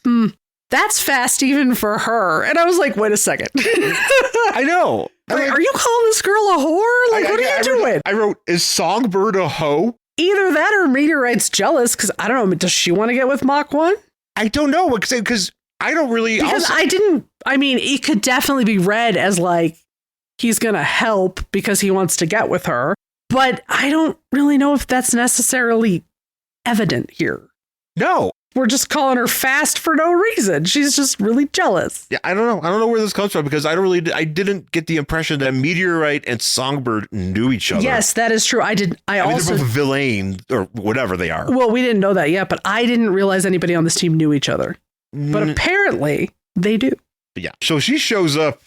that's fast even for her. And I was like, wait a second. I know. Are you calling this girl a whore? What are you doing? I wrote, is Songbird a hoe? Either that or Meteorite's jealous because I don't know. Does she want to get with Mach 1? I don't know because I don't really. Because it could definitely be read as he's going to help because he wants to get with her. But I don't really know if that's necessarily evident here. No. We're just calling her fast for no reason. She's just really jealous. Yeah, I don't know. I don't know where this comes from because I didn't get the impression that Meteorite and Songbird knew each other. Yes, that is true. I mean, they're both villain or whatever they are. Well, we didn't know that yet, but I didn't realize anybody on this team knew each other. But apparently they do. Yeah. So she shows up.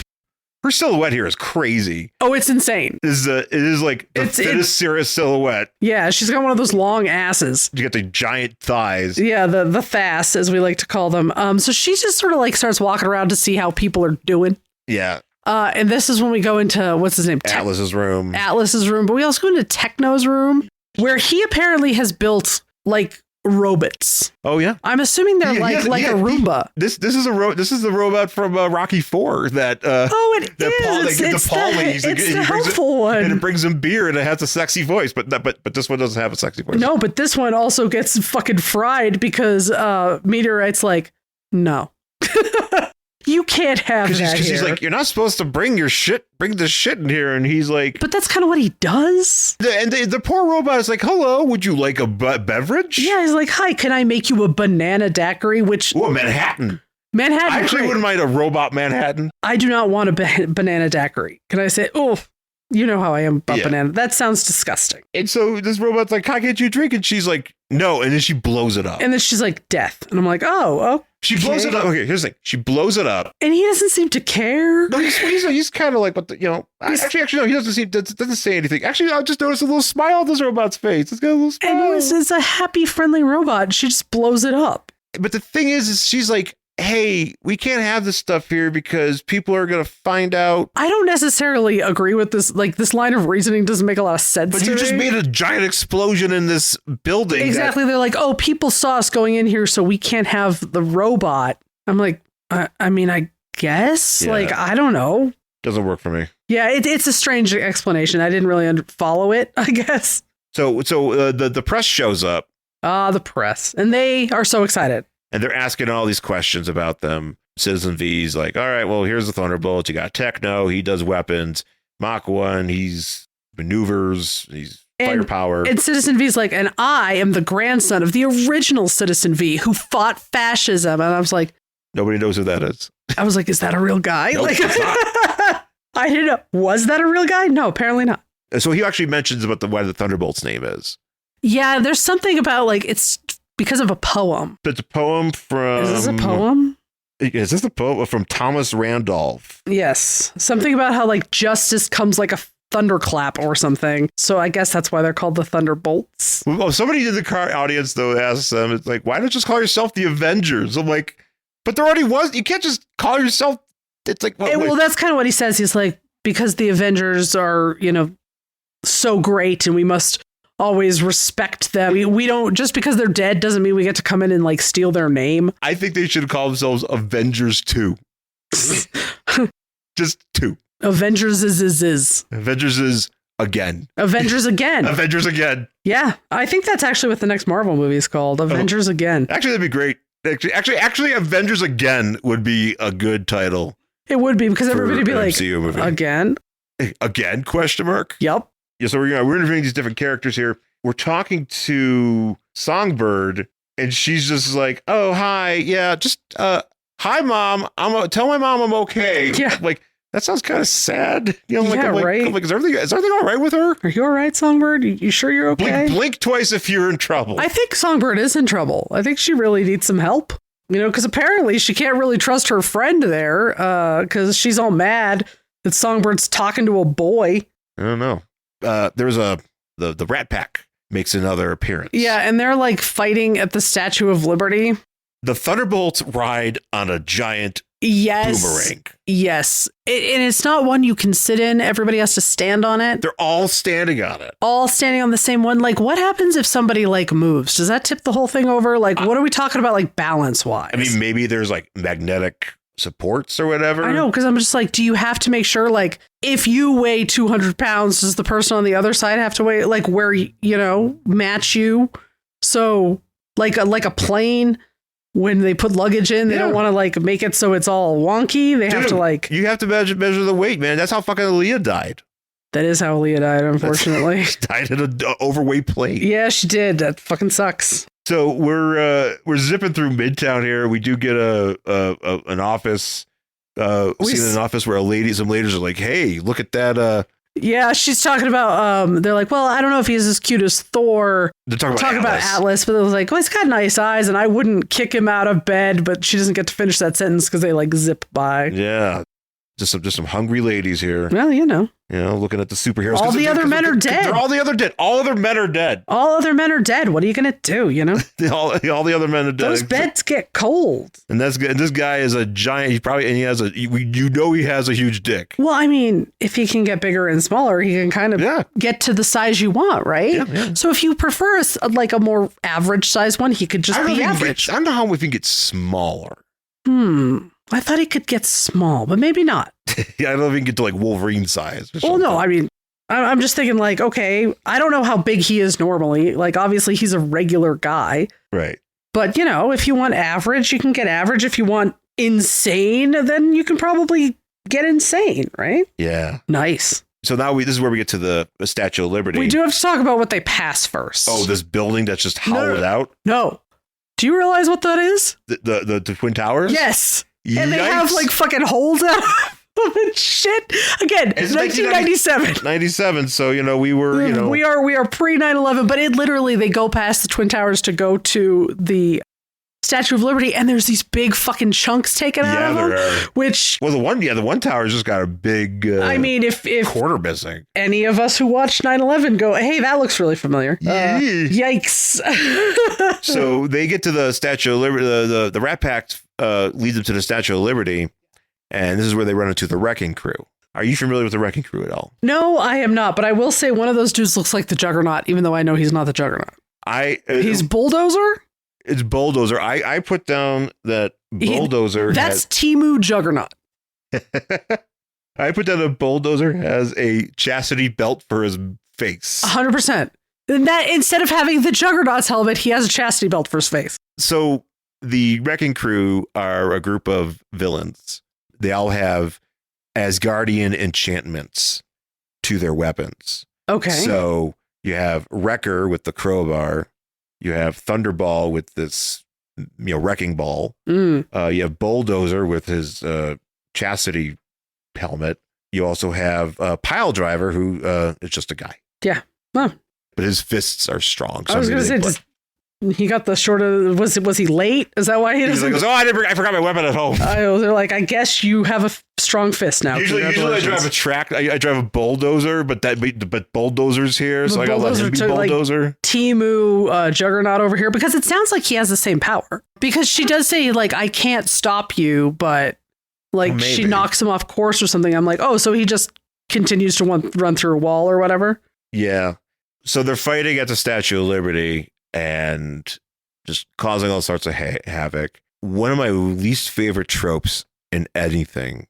Her silhouette here is crazy. Oh, it's insane. It is like the fittest serious silhouette. Yeah, she's got one of those long asses. You get the giant thighs. Yeah, the thas, as we like to call them. So she just sort of starts walking around to see how people are doing. Yeah. And this is when we go into, what's his name? Atlas's room. But we also go into Techno's room, where he apparently has built robots. Oh yeah, I'm assuming they're a Roomba. This is the robot from Rocky 4 that. It is. It's the helpful one, and it brings him beer, and it has a sexy voice. But this one doesn't have a sexy voice. No, but this one also gets fucking fried because Meteorite's like, no. You can't have that here. She's like, you're not supposed to bring this shit in here. And he's like... But that's kind of what he does. The poor robot is like, hello, would you like a beverage? Yeah, he's like, hi, can I make you a banana daiquiri? Ooh, Manhattan. I actually wouldn't mind a robot Manhattan. I do not want a banana daiquiri. Can I say, oh, you know how I am about banana. That sounds disgusting. And so this robot's like, how can't you drink? And she's like, no. And then she blows it up. And then she's like, death. And I'm like, oh. She blows it up. Okay, here's the thing. She blows it up. And he doesn't seem to care. No, he's kind of like, what the, actually, no, he doesn't say anything. Actually, I just noticed a little smile on this robot's face. It's got a little smile. And it's a happy, friendly robot. She just blows it up. But the thing is she's like, hey, we can't have this stuff here because people are going to find out. I don't necessarily agree with this. This line of reasoning doesn't make a lot of sense. But you just made a giant explosion in this building. Exactly. They're like, oh, people saw us going in here, so we can't have the robot. I'm like, I guess. Yeah. I don't know. Doesn't work for me. Yeah, it's a strange explanation. I didn't really follow it, I guess. So the press shows up. The press. And they are so excited. And they're asking all these questions about them. Citizen V's like, all right, well, here's the Thunderbolts. You got Techno. He does weapons. Mach 1, he's maneuvers, he's And- firepower. And Citizen V's like, and I am the grandson of the original Citizen V who fought fascism. And I was like, Nobody knows who that is. is that a real guy? Nope, like, it's not. I didn't know. Was that a real guy? No, apparently not. So he actually mentions about why the Thunderbolts name is. Yeah, there's something about like it's because of a poem. It's a poem from. Is this a poem? Is this a poem from Thomas Randolph? Yes. Something about how like justice comes like a thunderclap or something. So I guess that's why they're called the Thunderbolts. Well, somebody in the car audience though asks them, it's like, why don't you just call yourself the Avengers? I'm like, but there already was. You can't just call yourself. It's like, Well, that's kind of what he says. He's like, because the Avengers are, so great and we must always respect them. We don't, just because they're dead doesn't mean we get to come in and like steal their name. I think they should call themselves Avengers 2. Just 2. Avengers is. Avengers is again. Avengers again. Avengers again. Yeah. I think that's actually what the next Marvel movie is called. Avengers again. Actually, that'd be great. Actually, Avengers again would be a good title. It would be because everybody would be like, MCU movie. Again? Again? Question mark? Yep. Yeah, so we're interviewing these different characters here. We're talking to Songbird, and she's just like, "Oh, hi, yeah, just hi, mom. Tell my mom I'm okay." Yeah, like that sounds kind of sad. Right? I'm like, is everything all right with her? Are you all right, Songbird? You sure you're okay? Blink twice if you're in trouble. I think Songbird is in trouble. I think she really needs some help. Because apparently she can't really trust her friend there, because she's all mad that Songbird's talking to a boy. I don't know. There's the Rat Pack makes another appearance. Yeah, and they're like fighting at the Statue of Liberty. The Thunderbolts ride on a giant boomerang. Yes. And it's not one you can sit in. Everybody has to stand on it. They're all standing on it. All standing on the same one. Like, what happens if somebody like moves? Does that tip the whole thing over? Like, what are we talking about, like, balance-wise? I mean, maybe there's like magnetic supports or whatever. I know, because I'm just like, do you have to make sure, like, if you weigh 200 pounds, does the person on the other side have to weigh, like, where, match you? So, like a plane, when they put luggage in, they don't want to, like, make it so it's all wonky. They have to, like... You have to measure the weight, man. That's how fucking Aaliyah died. That is how Aaliyah died, unfortunately. She died in an overweight plane. Yeah, she did. That fucking sucks. So we're zipping through Midtown here. We do get an office. Scene in an office where some ladies are like, "Hey, look at that." Yeah, she's talking about. They're like, "Well, I don't know if he's as cute as Thor." They're talking about Atlas, but it was like, "Well, he's got nice eyes, and I wouldn't kick him out of bed." But she doesn't get to finish that sentence because they like zip by. Yeah, just some hungry ladies here. Well, looking at the superheroes. All the other men are dead. All the other dead. All other men are dead. All other men are dead. What are you gonna do? all the other men are dead. Those beds get cold. And this guy is a giant. He has a huge dick. Well, I mean, if he can get bigger and smaller, he can kind of get to the size you want, right? Yeah. So if you prefer a more average size one, he could just be average. I don't know how we can get smaller. I thought he could get small, but maybe not. Yeah, I don't know if he can get to like Wolverine size. Well, no, I mean, I'm just thinking like, okay, I don't know how big he is normally. Like, obviously, he's a regular guy. Right. But, if you want average, you can get average. If you want insane, then you can probably get insane, right? Yeah. Nice. So now this is where we get to the Statue of Liberty. We do have to talk about what they pass first. Oh, this building that's just hollowed out? No. Do you realize what that is? The Twin Towers? Yes. Yikes. And they have like fucking holes out of it. Shit. Again, it's 1997. 97. So, we were, We are pre 9/11, but they go past the Twin Towers to go to the Statue of Liberty, and there's these big fucking chunks taken out of them. There are. Which, well, the one tower's just got a big. I mean, if quarter missing, any of us who watched 9/11 go, hey, that looks really familiar. Yikes! So they get to the Statue of Liberty. The Rat Pack leads them to the Statue of Liberty, and this is where they run into the Wrecking Crew. Are you familiar with the Wrecking Crew at all? No, I am not. But I will say one of those dudes looks like the Juggernaut, even though I know he's not the Juggernaut. He's Bulldozer. It's Bulldozer. I put down that Bulldozer. That's Temu Juggernaut. I put down that Bulldozer has a chastity belt for his face. 100%. That instead of having the Juggernaut's helmet, he has a chastity belt for his face. So the Wrecking Crew are a group of villains. They all have Asgardian enchantments to their weapons. Okay. So you have Wrecker with the crowbar. You have Thunderball with this, wrecking ball. You have Bulldozer with his chastity helmet. You also have Pile Driver, who is just a guy. Yeah. Huh. But his fists are strong. So I was going to say, he got the short of, was he late? Is that why he doesn't? He's like, I forgot my weapon at home. They're like, I guess you have a strong fist now. Usually I drive a track. I drive a bulldozer, but Bulldozer's here, so I gotta let him be Bulldozer. Like, Timu Juggernaut over here, because it sounds like he has the same power. Because she does say, like, I can't stop you, but like she knocks him off course or something. I'm like, oh, so he just continues to run through a wall or whatever. Yeah. So they're fighting at the Statue of Liberty and just causing all sorts of havoc. One of my least favorite tropes in anything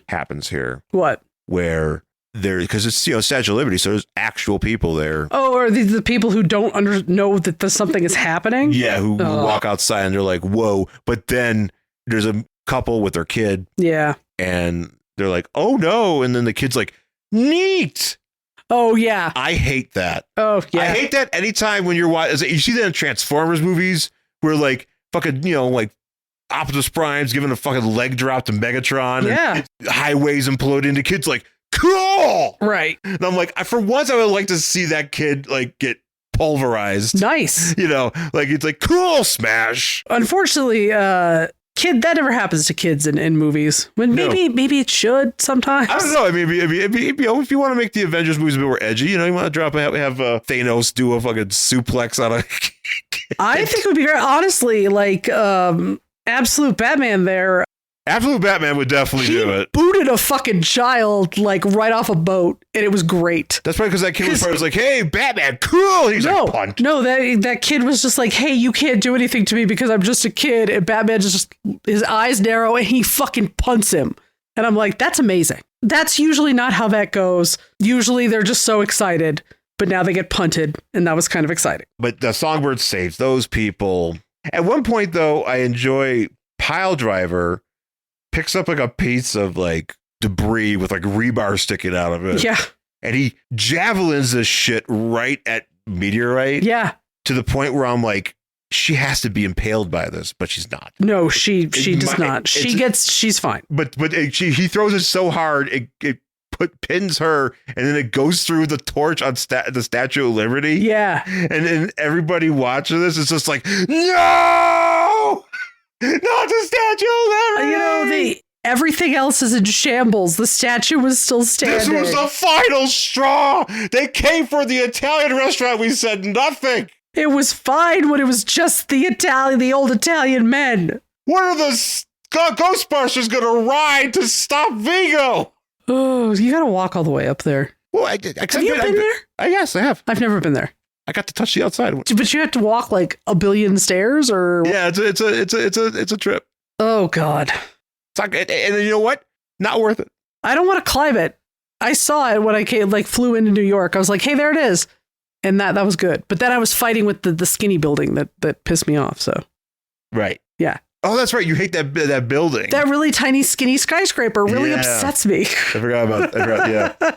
happens here. What? Where because it's Statue of Liberty, so there's actual people there. Oh, are these the people who don't know that something is happening? Yeah, who walk outside and they're like, whoa. But then there's a couple with their kid. Yeah. And they're like, oh no. And then the kid's like, neat. Oh, yeah. I hate that. Oh, yeah. I hate that anytime when you're watching. You see that in Transformers movies where like fucking, like Optimus Prime's giving a fucking leg drop to Megatron. Yeah. And highways imploding. The kid's like, cool. Right. And I'm like, for once I would like to see that kid like get pulverized. Nice. Like it's like, cool, smash. Unfortunately, that never happens to kids in movies. When maybe it should sometimes. I don't know. I mean, if you want to make the Avengers movies a bit more edgy, you want to have Thanos do a fucking suplex on a kid. I think it would be great. Honestly, like Absolute Batman there. Absolute Batman would definitely do it. Booted a fucking child like right off a boat, and it was great. That's probably because that kid was like, "Hey, Batman, cool." He's like, punt. No, that kid was just like, "Hey, you can't do anything to me because I'm just a kid." And Batman just his eyes narrow, and he fucking punts him. And I'm like, "That's amazing." That's usually not how that goes. Usually they're just so excited, but now they get punted, and that was kind of exciting. But the Songbird saves those people. At one point, though, I enjoy Pile Driver picks up like a piece of like debris with like rebar sticking out of it. Yeah. And he javelins this shit right at Meteorite. Yeah. To the point where I'm like, she has to be impaled by this, but she's not. No, she does not. She's fine. But he throws it so hard, it pins her, and then it goes through the torch on the Statue of Liberty. Yeah. And then everybody watching this is just like, no! Not the Statue of Liberty! Everything else is in shambles. The statue was still standing. This was the final straw. They came for the Italian restaurant. We said nothing. It was fine when it was just the old Italian men. What are the Ghostbusters going to ride to stop Vigo? Oh, you got to walk all the way up there. Well, have you been there? Yes, I have. I've never been there. I got to touch the outside. But you have to walk like a billion stairs, or yeah, it's a trip. Oh God, it's not good. And you know what? Not worth it. I don't want to climb it. I saw it when I flew into New York. I was like, hey, there it is, and that was good. But then I was fighting with the skinny building that pissed me off. So right, yeah. Oh, that's right. You hate that building. That really tiny, skinny skyscraper really upsets me. I forgot about that. Yeah.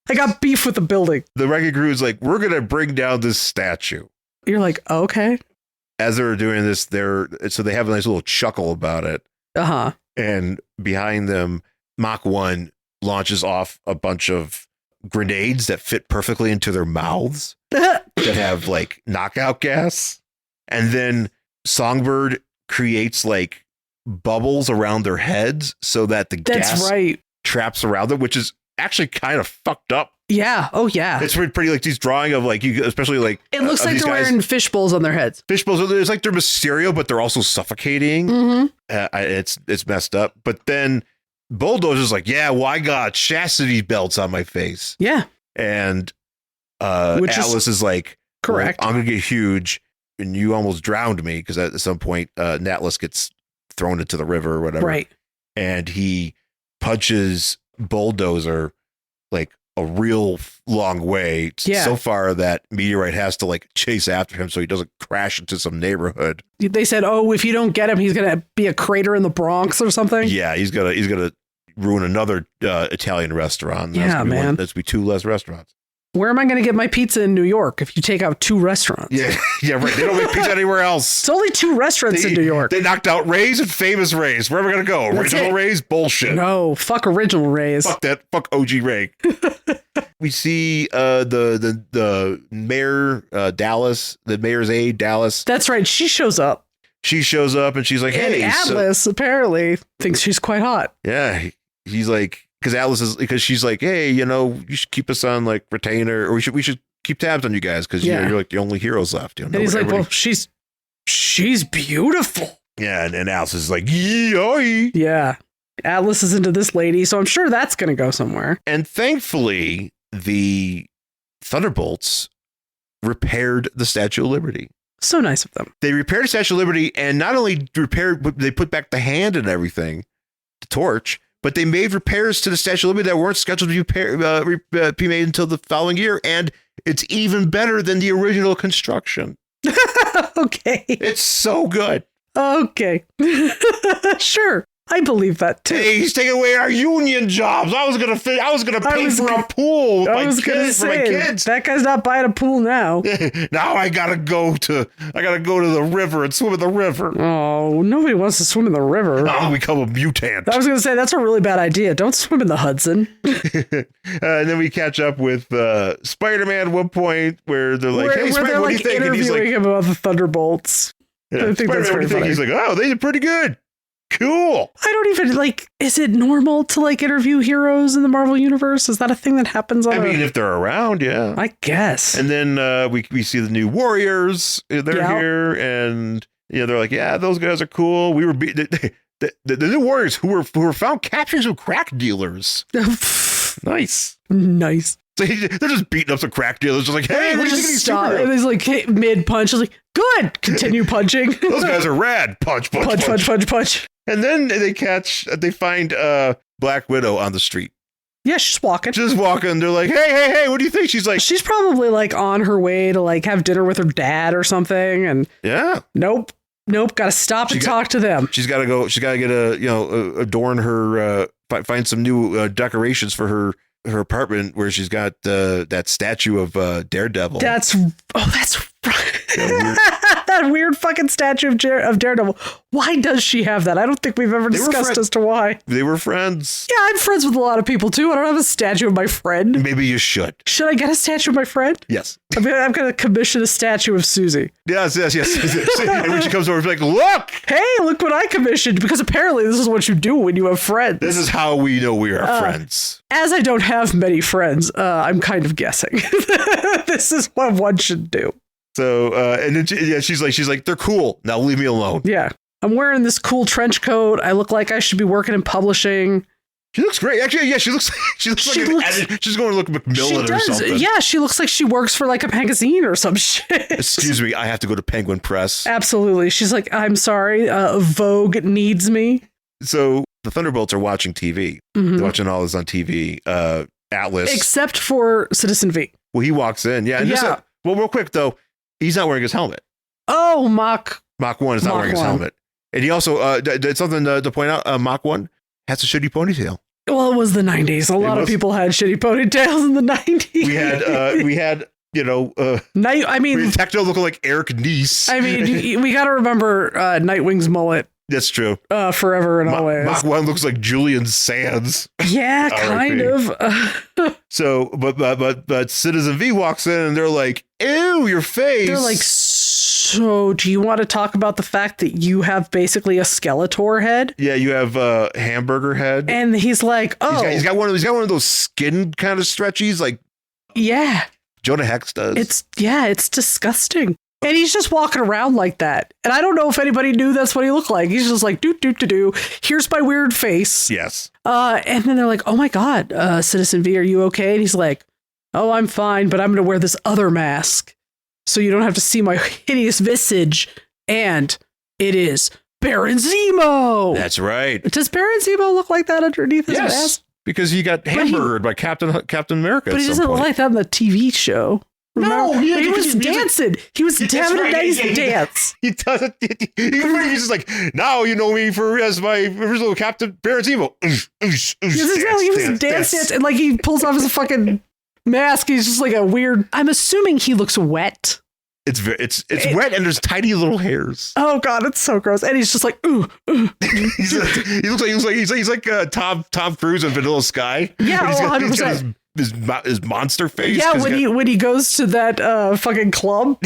I got beef with the building. The wrecking crew is like, we're going to bring down this statue. You're like, okay. As they're doing this, so they have a nice little chuckle about it. Uh-huh. And behind them, Mach 1 launches off a bunch of grenades that fit perfectly into their mouths that have like knockout gas. And then Songbird creates like bubbles around their heads so that the gas traps around them, which is actually kind of fucked up. Yeah. Oh, yeah. It's pretty like these drawing of like you, especially like it looks like they're wearing fish bowls on their heads. Fish bowls. It's like they're Mysterio, but they're also suffocating. Mm-hmm. It's messed up. But then Bulldozer's like, yeah, well, I got chastity belts on my face. Yeah. And Alice is like, correct. Well, I'm gonna get huge, and you almost drowned me because at some point Natlas gets thrown into the river or whatever. Right. And he punches Bulldozer like a real long way, so far that Meteorite has to like chase after him so he doesn't crash into some neighborhood. They said, oh, if you don't get him, he's gonna be a crater in the Bronx or something. Yeah, he's gonna ruin another Italian restaurant. Yeah, man. That's be 2 less restaurants. Where am I going to get my pizza in New York if you take out 2 restaurants? Yeah, right. They don't make pizza anywhere else. It's only 2 restaurants in New York. They knocked out Ray's and Famous Ray's. Where am I going to go? Original Ray's? Bullshit. No, fuck Original Ray's. Fuck that. Fuck OG Ray. We see the mayor, Dallas, the mayor's aide, Dallas. That's right. She shows up. She shows up and she's like, hey. And Atlas apparently thinks she's quite hot. Yeah. He's like, because she's like, hey, you should keep us on like retainer, or we should keep tabs on you guys because you're like the only heroes left. And he's like, well, she's beautiful. Yeah, and Alice is like, yoy. Yeah, Atlas is into this lady, so I'm sure that's gonna go somewhere. And thankfully, the Thunderbolts repaired the Statue of Liberty. So nice of them. They repaired the Statue of Liberty, and not only repaired, but they put back the hand and everything, the torch. But they made repairs to the Statue of Liberty that weren't scheduled to be made until the following year. And it's even better than the original construction. Okay. It's so good. Okay. Sure. I believe that too. Hey, he's taking away our union jobs. I was gonna pay for a pool with my kids. That guy's not buying a pool now. Now I gotta go to the river and swim in the river. Oh, nobody wants to swim in the river. I'll become a mutant. I was gonna say that's a really bad idea. Don't swim in the Hudson. And then we catch up with Spider-Man at one point where they're like, "Hey, Spider-Man, what do you think?" And he's like, him about the Thunderbolts. Yeah, I think that's very funny. He's like, "Oh, they did pretty good. Cool." I don't even is it normal to interview heroes in the Marvel universe? Is that a thing that happens if they're around, yeah. I guess. And then we see the new Warriors. They're here, and they're like, yeah, those guys are cool. We were the new Warriors who were found capturing some crack dealers. Nice. So they're just beating up some crack dealers. Just like, hey, what do you think of these superheroes? And he's like, hey, mid-punch. I was like, good. Continue punching. Those guys are rad. Punch. And then they find Black Widow on the street. Yeah, she's walking. They're like, hey, what do you think? She's like, she's probably on her way to have dinner with her dad or something. And yeah, nope. Got to stop and talk to them. She's got to go. She's got to get adorn her, find some new decorations for her apartment where she's got that statue of Daredevil. That's right. That weird fucking statue of Daredevil. Why does she have that? I don't think we've ever discussed as to why. They were friends. Yeah, I'm friends with a lot of people too. I don't have a statue of my friend. Maybe you should. Should I get a statue of my friend? Yes. I'm going to commission a statue of Susie. Yes. And when she comes over, she's like, look! Hey, look what I commissioned. Because apparently this is what you do when you have friends. This is how we know we are friends. As I don't have many friends, I'm kind of guessing. This is what one should do. So, and then she's like, they're cool. Now leave me alone. Yeah. I'm wearing this cool trench coat. I look like I should be working in publishing. She looks great. Actually, yeah, she looks like she's going to look Macmillan or something. Yeah, she looks like she works for a magazine or some shit. Excuse me, I have to go to Penguin Press. Absolutely. She's like, I'm sorry, Vogue needs me. So the Thunderbolts are watching TV. Mm-hmm. They're watching all this on TV. Atlas. Except for Citizen V. Well, he walks in. Yeah. And real quick, though, he's not wearing his helmet. Oh, Mach 1 is not wearing his helmet. And he also did something to point out. Mach 1 has a shitty ponytail. Well, it was the 90s. A lot of people had shitty ponytails in the 90s. We had Techno looking like Eric Nies. I mean, we got to remember Nightwing's mullet. That's true. Forever and always. Mach 1 looks like Julian Sands. Yeah, kind of. So, but Citizen V walks in and they're like, ew, your face. They're like, so do you want to talk about the fact that you have basically a Skeletor head? Yeah, you have a hamburger head. And he's like, oh. He's got one of those skin kind of stretchies, like. Yeah. Jonah Hex does. It's disgusting. And he's just walking around like that. And I don't know if anybody knew that's what he looked like. He's just like, do. Here's my weird face. Yes. And then they're like, oh my God, Citizen V, are you okay? And he's like, oh, I'm fine, but I'm going to wear this other mask so you don't have to see my hideous visage. And it is Baron Zemo. That's right. Does Baron Zemo look like that underneath his mask? Because he got hamburgered by Captain America. But he doesn't look like that in the TV show. Remember? No, he was dancing. He was having a nice dance. He doesn't. He's just like, now you know me as my original Captain Baron Zemo. He was dancing, and he pulls off his fucking mask. He's just like a weird. I'm assuming he looks wet. It's wet and there's tiny little hairs. Oh God, it's so gross. And he's just like, ooh. he's like Tom Cruise in Vanilla Sky. Yeah, He's 100%. got his monster face. Yeah, when he goes to that fucking club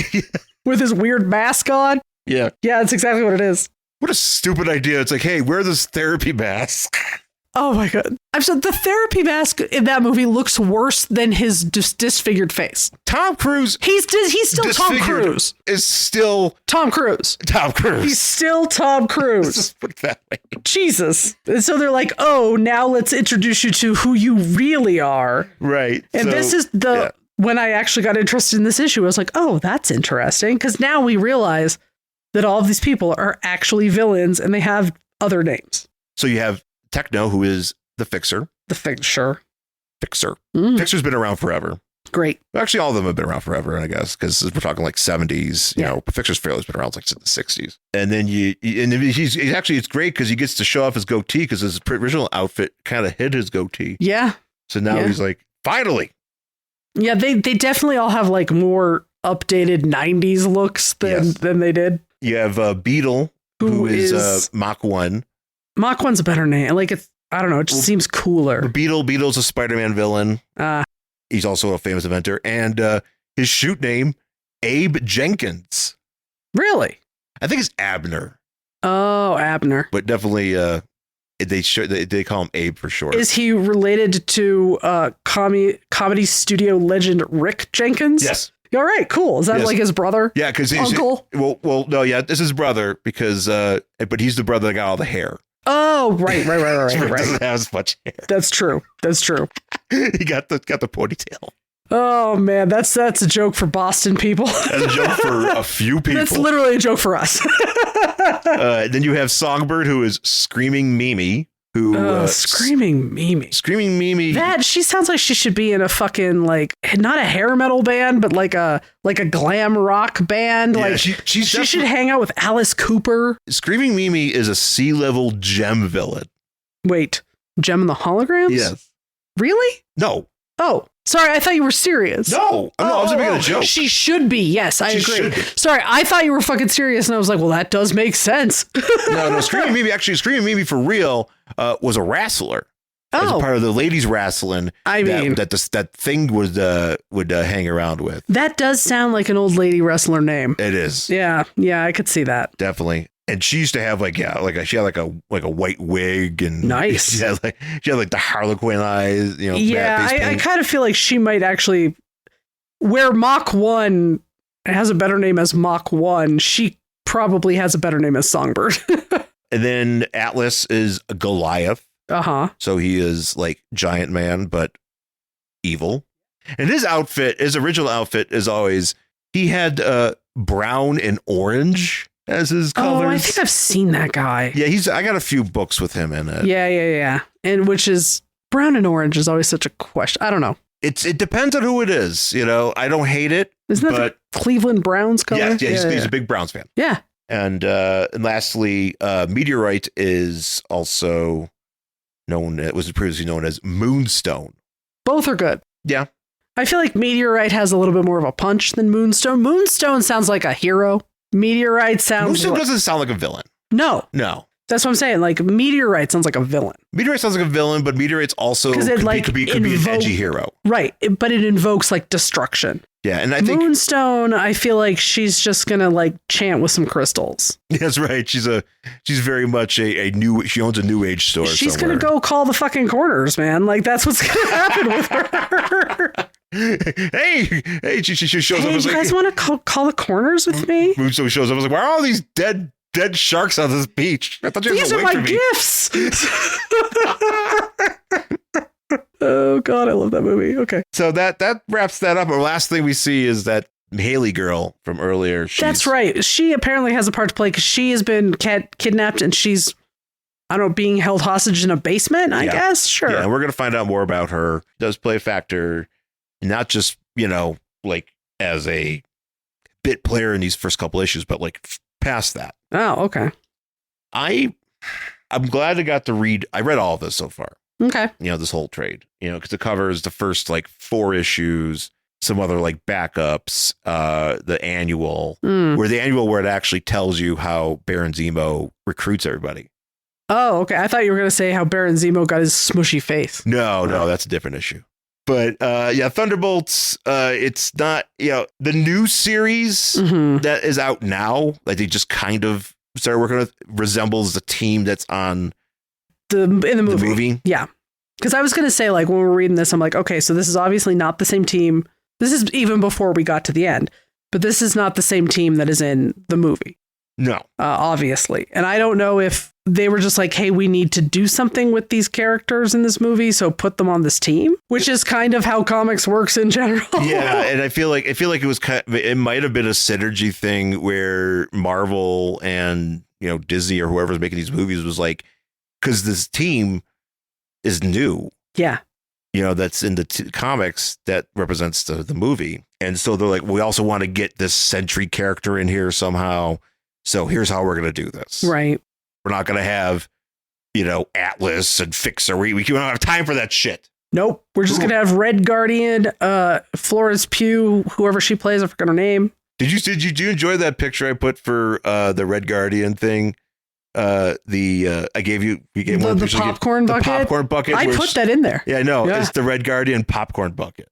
with his weird mask on. Yeah, that's exactly what it is. What a stupid idea! It's like, hey, wear this therapy mask. Oh my God. I'm sorry, the therapy mask in that movie looks worse than his disfigured face. Tom Cruise. He's still Tom Cruise. Is still Tom Cruise. Tom Cruise. He's still Tom Cruise. Let's just put it that way. Jesus. And so they're like, oh, now let's introduce you to who you really are. Right. And this is when I actually got interested in this issue, I was like, oh, that's interesting. Because now we realize that all of these people are actually villains and they have other names. So you have Techno, who is the Fixer. Fixer. Fixer's been around forever. Great. Actually, all of them have been around forever, I guess, because we're talking like 70s. You know, Fixer's fairly has been around like since the 60s. And then he's actually, it's great because he gets to show off his goatee because his original outfit kind of hid his goatee. Yeah. So now he's like, finally. Yeah, they definitely all have like more updated 90s looks than they did. You have Beetle, who is Mach 1. Mach 1's a better name. Like, I don't know. It just seems cooler. Beetle's a Spider-Man villain. He's also a famous inventor. And his shoot name, Abe Jenkins. Really? I think it's Abner. Oh, Abner. But definitely they call him Abe for short. Is he related to comedy studio legend Rick Jenkins? Yes. All right, cool. Is that like his brother? Yeah, because he's uncle. Well, no, yeah, this is his brother because, but he's the brother that got all the hair. Oh, right. Doesn't have as much hair. That's true. He got the ponytail. Oh man, that's a joke for Boston people. That's a joke for a few people. That's literally a joke for us. Then you have Songbird, who is Screaming Mimi. Screaming Mimi. That she sounds like she should be in a fucking like not a hair metal band, but like a glam rock band. Yeah, like she should hang out with Alice Cooper. Screaming Mimi is a C-level gem villain. Wait, Gem and the Holograms? Yes. Really? No. Oh, sorry. I thought you were serious. No, I was making a joke. She should be. Yes, I agree. Sorry, I thought you were fucking serious, and I was like, well, that does make sense. No. Screaming Mimi for real was a wrestler. As a part of the ladies wrestling. I mean, that thing would hang around with. That does sound like an old lady wrestler name. It is. Yeah, I could see that. Definitely. And she used to have she had a white wig and nice. She had like the Harlequin eyes, Yeah, I kind of feel like she might actually, where Mach 1 has a better name as Mach 1, she probably has a better name as Songbird. And then Atlas is Goliath. So he is like giant man, but evil. And his original outfit is always, he had brown and orange as his colors. Oh, I think I've seen that guy. Yeah, I got a few books with him in it. Yeah. And which is brown and orange is always such a question. I don't know. It depends on who it is. I don't hate it. Isn't that the Cleveland Browns color? Yeah, he's a big Browns fan. Yeah. And lastly, Meteorite is also was previously known as Moonstone. Both are good. Yeah. I feel like Meteorite has a little bit more of a punch than Moonstone. Moonstone sounds like a hero. Meteorite sounds Moonstone doesn't sound like a villain. No. That's what I'm saying. Like Meteorite sounds like a villain. Meteorite sounds like a villain, but Meteorite's also could be an edgy hero. Right. But it invokes like destruction. Yeah. And I think Moonstone, I feel like she's just going to like chant with some crystals. That's right. She's very much she owns a new age store. She's going to go call the fucking corners, man. Like that's what's going to happen with her. Hey, she shows up. You guys want to call the corners with me? Moonstone shows up. I was like, why are all these dead sharks on this beach? I thought you These are my gifts. Oh God, I love that movie. Okay, so that wraps that up. Our last thing we see is that Haley girl from earlier. That's right. She apparently has a part to play because she has been kidnapped and she's, I don't know, being held hostage in a basement. I guess. Sure. Yeah, and we're gonna find out more about her. Does play a factor. Not just, like as a bit player in these first couple issues, but like past that. Oh, okay. I'm glad I got to read. I read all of this so far. Okay. This whole trade, because it covers the first like 4 issues, some other like backups, the annual, where it actually tells you how Baron Zemo recruits everybody. Oh, okay. I thought you were going to say how Baron Zemo got his smushy face. No, that's a different issue. But Thunderbolts, it's not, the new series that is out now, like they just kind of started working with, resembles the team that's on in the movie. The movie. Yeah. Because I was going to say, like, when we were reading this, I'm like, okay, so this is obviously not the same team. This is even before we got to the end, but this is not the same team that is in the movie. No. Obviously. And I don't know if they were just like, hey, we need to do something with these characters in this movie, so put them on this team, which is kind of how comics works in general. Yeah, and I feel like it was it might have been a synergy thing where Marvel and Disney or whoever's making these movies was like, because this team is new. Yeah. That's in the comics that represents the movie. And so they're like, we also want to get this Sentry character in here somehow. So here's how we're going to do this. Right. We're not going to have, Atlas and Fixer. We don't have time for that shit. Nope. We're just going to have Red Guardian, Florence Pugh, whoever she plays. I forgot her name. Did you enjoy that picture I put for the Red Guardian thing? You gave one the popcorn bucket. The popcorn bucket. I put that in there. Yeah, no, it's the Red Guardian popcorn bucket.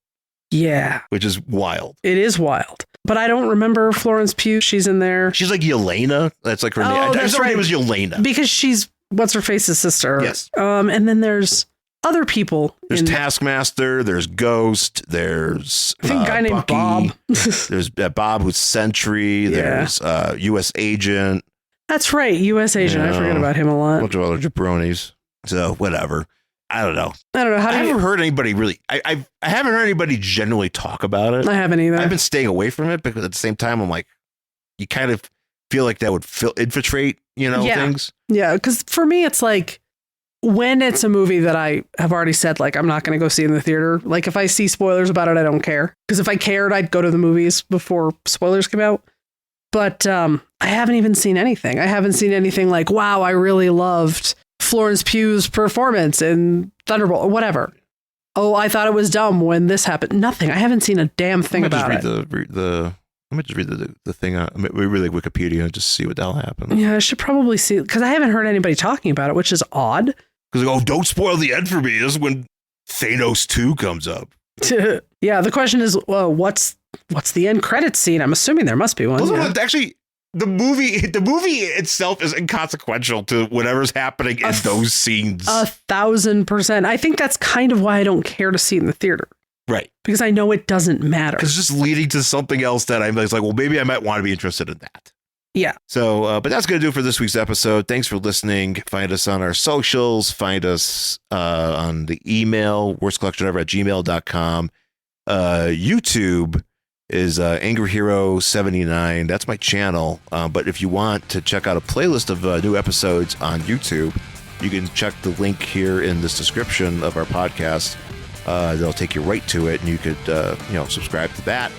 Yeah, which is wild. It is wild, but I don't remember Florence Pugh. She's in there. She's like Yelena. That's like her name. I just thought her name was Yelena because she's what's her face's sister. Yes. And then there's other people. There's Taskmaster. There's Ghost. There's I think a guy named Bob. There's Bob who's Sentry. There's U.S. Agent. That's right, U.S. Agent. I forget about him a lot. A bunch of other jabronis. So whatever. I don't know. I haven't heard anybody really. I haven't heard anybody generally talk about it. I haven't either. I've been staying away from it because at the same time, I'm like, you kind of feel like that would infiltrate, things. Yeah, because for me, it's like when it's a movie that I have already said, like, I'm not going to go see in the theater. Like, if I see spoilers about it, I don't care. Because if I cared, I'd go to the movies before spoilers come out. But I haven't even seen anything. I haven't seen anything like, wow, I really loved Florence Pugh's performance in Thunderbolt or whatever. Oh, I thought it was dumb when this happened. Nothing. I haven't seen a damn thing about it. Let me just read the thing. We really Wikipedia and just see what the hell happened. Yeah, I should probably see because I haven't heard anybody talking about it, which is odd. Because don't spoil the end for me. This is when Thanos 2 comes up. Yeah, the question is, well, what's the end credits scene? I'm assuming there must be one. Well, actually, the movie itself is inconsequential to whatever's happening in those scenes. 1,000%. I think that's kind of why I don't care to see it in the theater. Right. Because I know it doesn't matter. Because it's just leading to something else that I'm like, well, maybe I might want to be interested in that. Yeah. So, but that's going to do it for this week's episode. Thanks for listening. Find us on our socials. Find us on the email, worstcollectionever@gmail.com. YouTube is Angry Hero 79. That's my channel. But if you want to check out a playlist of new episodes on YouTube, you can check the link here in this description of our podcast. They'll take you right to it, and you could subscribe to that.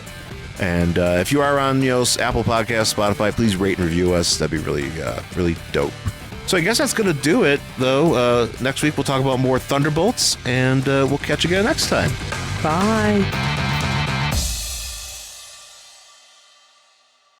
And if you are on Apple Podcasts, Spotify, please rate and review us. That'd be really dope. So I guess that's going to do it, though. Next week we'll talk about more Thunderbolts, and we'll catch you again next time. Bye.